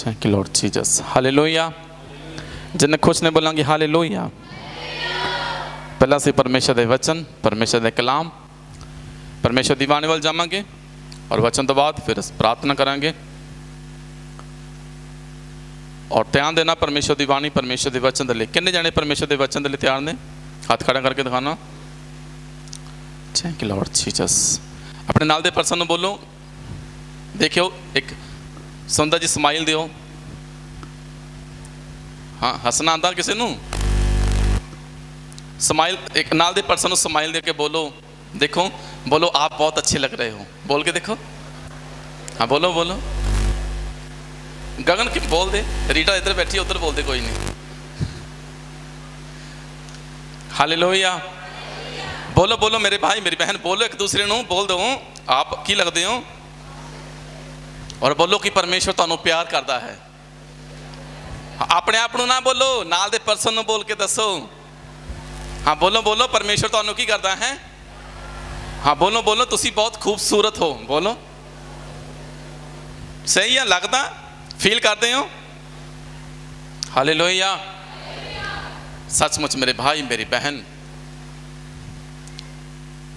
Thank you Lord Jesus. Hallelujah. जिन्हें खुश ने बोलेंगे हालेलुया। पहला से परमेश्वर के वचन, परमेश्वर के कलाम, परमेश्वर की बाणी वाल जावांगे और वचन तो बाद फिर प्रार्थना करांगे। और ध्यान देना परमेश्वर की बाणी, परमेश्वर के वचन के लिए। कितने जाने परमेश्वर के वचन के लिए तैयार ने? हाथ खड़ा करके दिखाना। Thank you Lord Jesus. अपने नाल दे परसन को बोलो, देखियो एक सुंदर जी स्माइल दियो। हाँ, हसना आता किसी नू? स्माइल, एक नाल दे परसन को स्माइल दे के बोलो, देखो बोलो आप बहुत अच्छे लग रहे हो। बोल के देखो। हाँ बोलो बोलो। गगन की बोल दे, रीटा इधर बैठी है उधर बोल दे, कोई नहीं। हालेलुया। बोलो बोलो मेरे भाई मेरी बहन, बोलो एक दूसरे ਨੂੰ बोल दो आप की लगते हो। और बोलो कि परमेश्वर ਤੁਹਾਨੂੰ प्यार करता है। अपने आप ਨੂੰ ना बोलो, नाल दे परसन ਨੂੰ बोल के दसो। हाँ बोलो बोलो परमेश्वर ਤੁਹਾਨੂੰ की करता है। हाँ बोलो बोलो तुसी बहुत खूबसूरत हो। बोलो सही है, लगता फील करते हो। हालेलुया। सचमुच मेरे भाई मेरी बहन,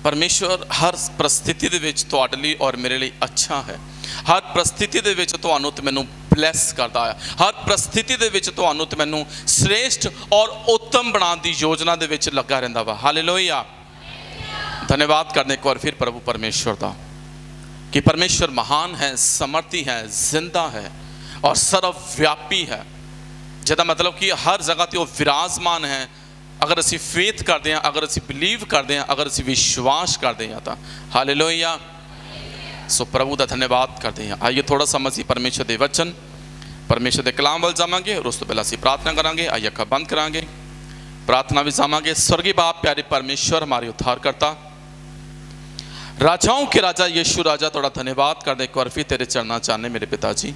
परमेश्वर हर परिस्थिति दे विच तुहाडे लई और मेरे लिए अच्छा है। हर परिस्थिति दे विच तुहानूं ते मैनूं ब्लैस करता है। हर परिस्थिति दे विच तुहानूं ते मैनूं श्रेष्ठ और उत्तम बनाने की योजना दे विच लगा रहिंदा वा। हालेलुया। धन्यवाद करने एक बार फिर प्रभु परमेश्वर का कि परमेश्वर महान है, समर्थी है, जिंदा है और सर्वव्यापी है। जिहदा मतलब कि हर जगह ते वो विराजमान है। अगर असी फेथ करते हैं, अगर असी बिलीव करते हैं, अगर असी विश्वास करते हैं तो हालेलुया। सो प्रभु का धन्यवाद करते हैं। आइए थोड़ा सा असी परमेश्वर के वचन, परमेश्वर के कलाम वाल जावांगे और उस तो पहले असी प्रार्थना करांगे। आइए अखां बंद करांगे, प्रार्थना भी जावांगे। स्वर्गीय बाप प्यारे परमेश्वर, हमारे उद्धारकर्ता, राजाओं के राजा यीशु राजा, थोड़ा धन्यवाद करते एक बार फिर तेरे चरणा चाहने मेरे पिताजी।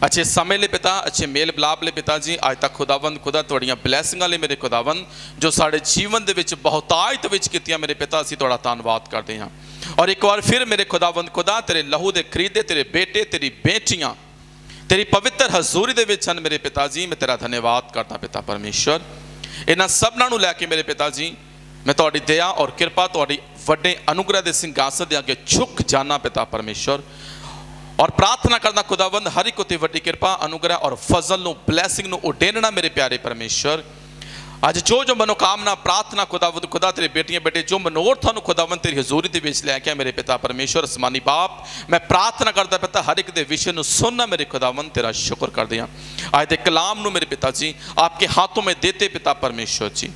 अच्छे समय ले पिता, अच्छे मेल मिलाप ले पिताजी। आज तक खुदावंद खुदा थोड़ियां ब्लैसिंगां ले मेरे खुदावंद जो साढ़े जीवन दे विच बहुतायत विच कीतियां मेरे पिता, असीं थोड़ा धन्यवाद करते हैं। और एक बार फिर मेरे खुदावंद खुदा तेरे लहू दे खरीदे तेरे बेटे तेरी बेटियां तेरी पवित्र हजूरी दे विच हन मेरे पिताजी। मैं तेरा धन्यवाद करता पिता परमेश्वर। इन्हां सबनां नूं लैके मेरे पिताजी मैं तुहाडी दया और कृपा, तुहाडी वड्डे अनुग्रह दे सिंहासन दे अगे झुक जाना पिता परमेश्वर। और प्रार्थना करना खुदावंद हर एक उत्ते वड्डी कृपा, अनुग्रह और फजल नु, ब्लैसिंग नु उडेरना मेरे प्यारे परमेश्वर। अज जो जो मनोकामना प्रार्थना खुदावंद खुदा तेरे बेटियां बेटे जो मनोरथां नु खुदावंद तेरी हजूरी दे विच लैके आए मेरे पिता परमेश्वर आसमानी बाप। मैं प्रार्थना करता पिता हर एक दे विषय नु सुनना मेरे खुदावंद, तेरा शुक्र करदे हां। आज दे कलाम नु मेरे पिताजी आपके हाथों में देते पिता परमेश्वर जी।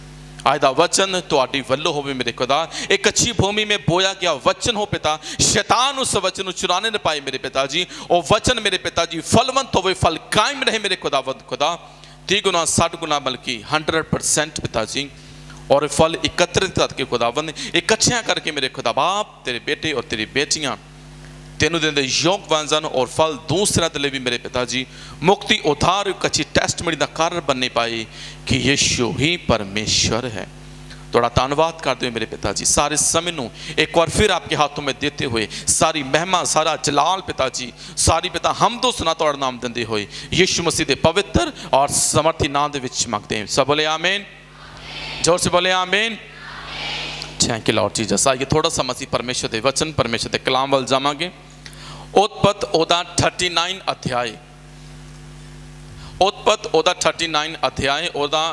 आज दा वचन तुहाडी वल्लों होवे मेरे खुदा। एक अच्छी भूमि में बोया गया वचन हो पिता, शैतान उस वचन को चुराने न पाए मेरे पिताजी। और वचन मेरे पिताजी फलवंत होवे, फल कायम रहे मेरे खुदावंद खुदा। 30 गुना 60 गुना बल्कि 100% पिताजी। और फल एकत्रित करके खुदावंद इकट्ठा करके मेरे खुदा बाप तेरे बेटे और तेरी बेटियां तेनों देने योग बन जान। और फल दूसरा दले भी मेरे पिताजी मुक्ति उद्धार कच्ची टेस्टमनी का कारण बनने पाए कि यीशु ही परमेश्वर है। थोड़ा धन्यवाद करते हुए मेरे पिताजी सारे समय नू एक बार फिर आपके हाथों में देते हुए सारी महिमा सारा जलाल पिताजी सारी पिता हम तो सुना थोड़ा नाम देंदे हुए यीशु मसीह के पवित्र और समर्थी नाम दे विच मंगते हैं। सब बोले आमीन, जोर से बोले आमीन। Thank you Lord Jesus. आइए थोड़ा सा मसीह परमेश्वर के वचन, परमेश्वर के कलाम वाल जावांगे। उत्पत्त ओदा 39 अध्याय, उत्पत्त ओदा 39 अध्याय, ओदा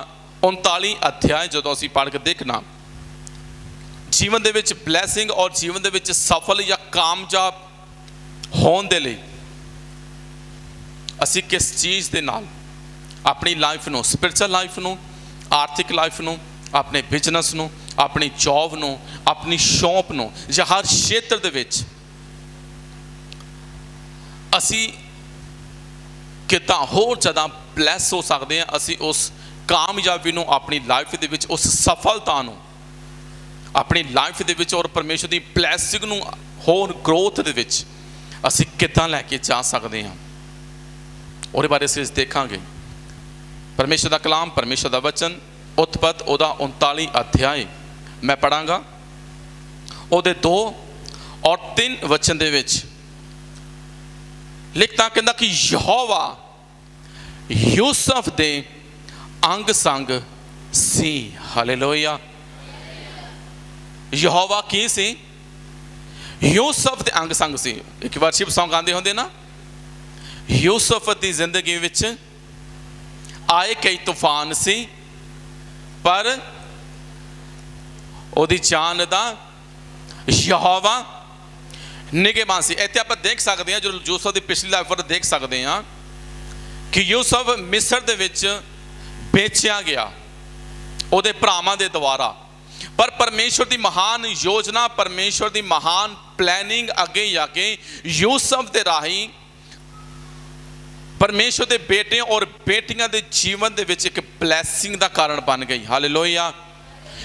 39 अध्याय जो असीं पढ़ के देखना जीवन दे विच ब्लैसिंग और जीवन दे विच सफल या कामयाब होने दे लई असीं किस चीज़ दे नाल अपनी लाइफ नूं, स्पिरिचुअल लाइफ नूं, आर्थिक लाइफ नूं, अपने बिजनेस नूं, अपनी जॉब नूं, अपनी शॉप नूं या हर क्षेत्र दे विच असी कितना होर ज़्यादा ब्लैस हो सकते हैं। असी उस कामयाबी नूं अपनी लाइफ दे विच, उस सफलता नूं अपनी लाइफ दे विच और परमेश्वर की ब्लैसिंग नूं होर ग्रोथ दे विच असी कितना लैके जा सकते हैं। और बारे असीं देखांगे परमेश्वर का कलाम, परमेश्वर का वचन। उत्पत्त ओदा 39 अध्याय मैं पढ़ांगा। ओदे 2 और 3 वचन दे विच लिखता कहता कि यहोवा यूसुफ दे अंग संग सी। हालेलुया। यहोवा की सी? यूसुफ दे अंग संग सी। एक वर्शिप सॉन्ग आंदे होंदे ना, यूसुफ दी जिंदगी विच आए कई तूफान सी पर ओदी जान दा यहोवा निगहबान सी। इत्थे आपां देख सकते हैं, जो यूसुफ दी पिछली लाइफ पर देख सकते हैं कि यूसुफ मिस्र दे विच बेचिया गया ओदे भरावां दे द्वारा, पर परमेश्वर दी महान योजना, परमेश्वर दी महान प्लैनिंग अगे जाके यूसुफ दे राही परमेश्वर दे बेटे और बेटियां दे जीवन दे विच एक ब्लैसिंग दा कारण बन गई। हालेलुया।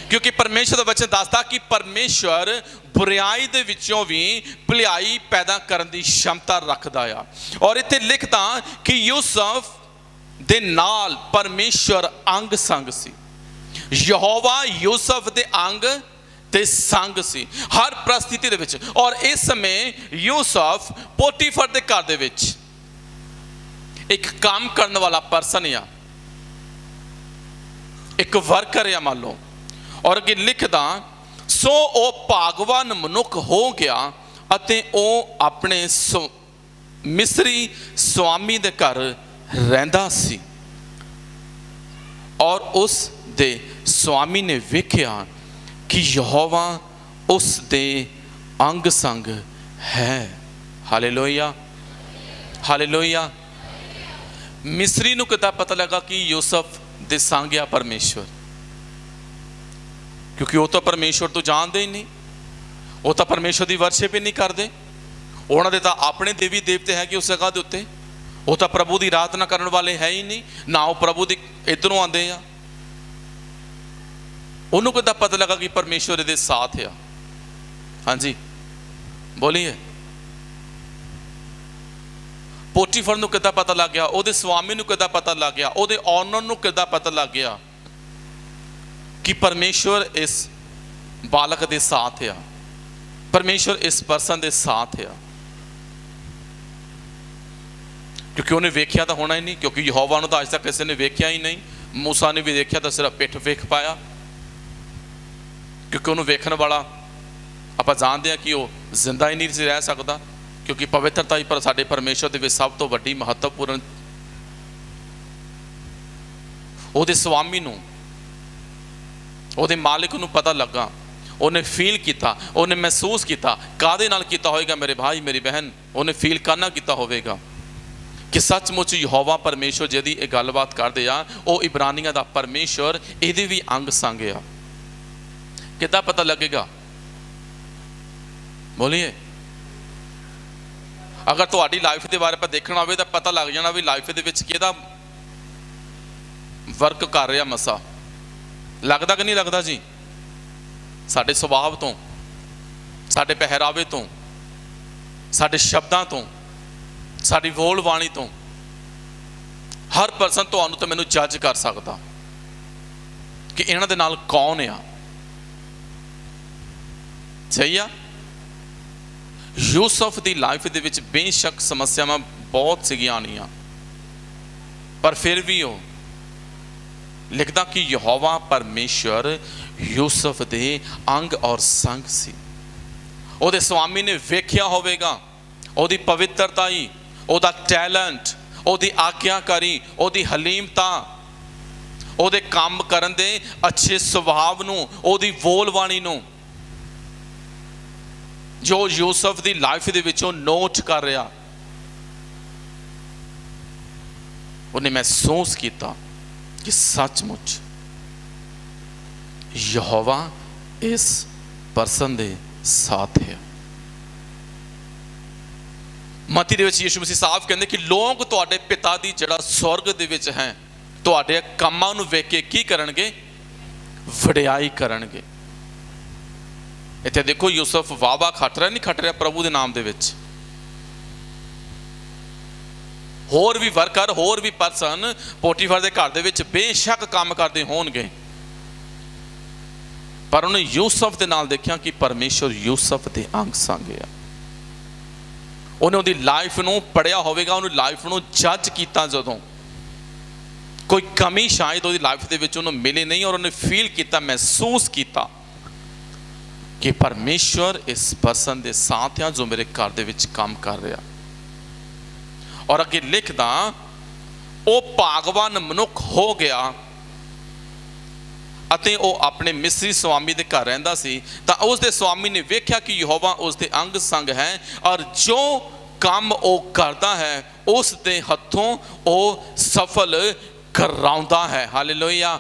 क्योंकि परमेश्वर दा वचन दसदा कि परमेश्वर बुराई दे विचों भी भलाई पैदा करने की क्षमता रखदा आ। और इत्थे लिखदा कि यूसुफ दे नाल परमेश्वर अंग संग सी। यहोवा यूसुफ दे अंग ते संग सी हर परिस्थिति दे विच। और इस समय यूसुफ पोटीफर दे घर दे विच एक काम करने वाला पर्सन आ, एक वर्कर आ मान लो। और अगे लिखदा, सो ओ भागवान मनुख हो गया अते ओ अपने मिस्री स्वामी दे घर रहिंदा सी। और उस दे स्वामी ने वेख्या कि यहोवा उस दे अंग संग है। हालेलुया। हालेलुया। मिस्री नूं किद्दां पता लगा कि यूसुफ दे संग आ परमेश्वर? क्योंकि वो तो परमेश्वर तो जानते ही नहीं, वो तो परमेश्वर की वर्शिप ही नहीं करते। उन्होंने तो अपने देवी देवते है कि उस जगह के उत्ते, वो तो प्रभु की आराधना करने वाले है ही नहीं ना, वो प्रभु की इधरों आते हैं। उन्होंने किद्दां पता लगा कि परमेश्वर ये साथ आ? हाँ जी बोलिए। पोटीफर नूं किद्दां पता लग गया? उहदे स्वामी नूं किद्दां पता लग गया? उहदे ऑनर नूं किद्दां पता लग गया कि परमेश्वर इस बालक दे साथ आ, परमेश्वर इस पर्सन दे साथ आ? क्योंकि उन्हें वेख्या तो होना ही नहीं, क्योंकि यहोवा नूं तो अज तक किसी ने वेख्या ही नहीं। मूसा ने भी देखा तो सिर्फ पिठ वेख पाया, क्योंकि उन्होंने वेखण वाला आप जानते हैं कि वो जिंदा ही नहीं रह सकता। क्योंकि पवित्रता ही पर साडे परमेश्वर दे विच सब तो वड्डी महत्वपूर्ण उहदे स्वामी नूं, उहदे मालिक नूं पता लगा, उन्हें फील किया, उन्हें महसूस किया। कादे नाल कीता होएगा मेरे भाई मेरी बहन? उन्हें फील करना किया होवेगा कि सचमुच यहोवा परमेश्वर जिहदी ये गलबात करदे आ, वो इब्रानियां दा परमेश्वर इहदे भी अंग संग आ। किद्दां पता लगेगा? बोलिए। अगर तुहाडी लाइफ के बारे पर देखना होवे तो पता लग जाना भी लाइफ दे विच किहदा वर्क कर रहा मसा। लगता कि नहीं लगता जी? साडे सुभाव तो, साडे पहरावे तो, साडे शब्दां तो, साडी बोल बाणी तो हर परसन तुहानूं तो मैनूं जज कर सकता कि इन्हां दे नाल कौन आ। सही आ? यूसुफ की लाइफ दे विच बेशक समस्यावां बहुत सीगियां आनियां, पर फिर भी वो लिखदा कि यहोवा परमेश्वर यूसुफ दे अंग और संग सी। उहदे स्वामी ने वेख्या होवेगा उहदी पवित्रता ही, उहदा टैलेंट, उहदी आग्याकारी, उहदी हलीमता, उहदे काम करन दे अच्छे सुभाव नूं, उहदी बोल बाणी नूं, जो यूसुफ की लाइफ दे विचों नोट कर रहा। उन्हें महसूस किया कि सचमुच यहोवा इस पर्सन दे साथ है। मत्ती दे विच यीशु मसीह साफ कहंदे कि लोग तुहाडे पिता दी जड़ा स्वर्ग दे विच है तुहाडे कामां नूं वेख के की करनगे? वडियाई करनगे। इत्थे देखो यूसुफ वाह खट रहा नहीं खट रहा प्रभु के नाम दे विच। होर भी वर्कर, होर भी परसन पोटीफर के घर दे विच बेशक काम करते होणगे, पर उन्हें यूसुफ के नाल देखा कि परमेश्वर यूसुफ के अंग संग आ। उन्हें उहदी लाइफ नूं पढ़िया होवेगा, उन्हें लाइफ नूं जज किया जदों कोई कमी शायद वो लाइफ के उन्होंने मिली नहीं और उन्हें फील किया, महसूस किया कि परमेश्वर इस परसन के साथ है जो मेरे घर दे विच काम कर रहा। और अगे लिखदा वो भागवान मनुख हो गया अते वो अपने मिस्री स्वामी के घर रहिंदा सी, तां उसदे स्वामी ने वेख्या कि यहोवा उसके अंग संग है और जो काम वो करता है उसके हथों वो सफल कराउंदा है। हालेलुया।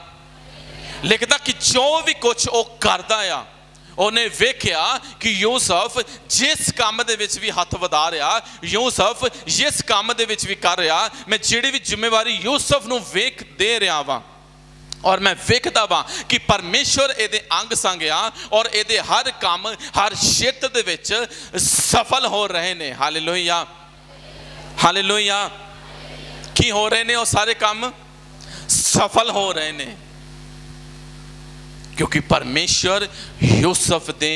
लिखदा कि जो भी कुछ वो करता है उन्हें वेख्या कि यूसुफ जिस काम दे विच भी हथ वधा रहा, यूसुफ जिस काम दे विच भी कर रहा, मैं जिहड़ी भी जिम्मेवारी यूसुफ नूं वेख दे रहा वां और मैं वेखदा वां कि परमेश्वर इहदे अंग संग आ और इहदे हर काम हर क्षेत्र दे विच सफल हो रहे ने। Hallelujah, hallelujah. की हो रहे ने? वो सारे काम सफल हो रहे ने क्योंकि परमेश्वर यूसुफ दे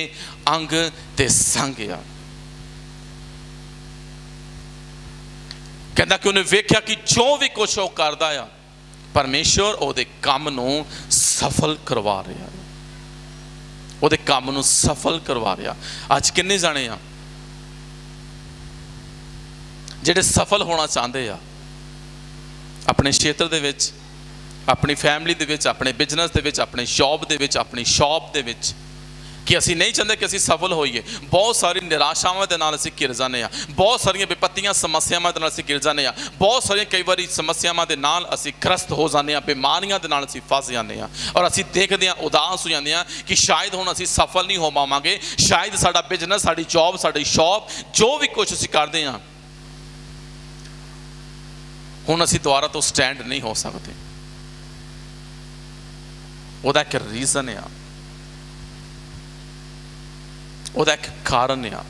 अंग ते संग आ। कहता कि उन्हें वेख्या कि जो भी कुछ वो करता है परमेश्वर ਉਹਦੇ ਕੰਮ ਨੂੰ सफल करवा रहा, ਉਹਦੇ ਕੰਮ ਨੂੰ सफल करवा रहा। ਅੱਜ ਕਿੰਨੇ ਜਾਣੇ ਆ ਜਿਹੜੇ सफल होना चाहते ਆ अपने क्षेत्र ਦੇ ਵਿੱਚ, अपनी फैमिली ਦੇ ਵਿੱਚ, अपने बिजनेस ਦੇ ਵਿੱਚ, अपने जॉब ਦੇ ਵਿੱਚ, अपनी शॉप ਦੇ ਵਿੱਚ कि असी नहीं चाहते कि असी सफल होइए। बहुत सारी निराशावां दे नाल असी घिर जाने आ, बहुत सारिया विपत्तियां समस्यावां दे नाल असी घिर जाने आ, बहुत सारिया कई बारी समस्यावां दे नाल असी ग्रस्त हो जाने आ, बीमारियां दे नाल असी फस जाने आ और असी देखदे आ उदास हो जाते हैं कि शायद हुण असी सफल नहीं हो पावांगे, शायद साडा बिजनेस, साडी जॉब, साडी शॉप जो भी कुछ असी करदे आ हुण असी दुबारा तो स्टैंड नहीं हो सकते। ਉਹਦਾ एक रीजन आ, ਉਹਦਾ एक कारण आ।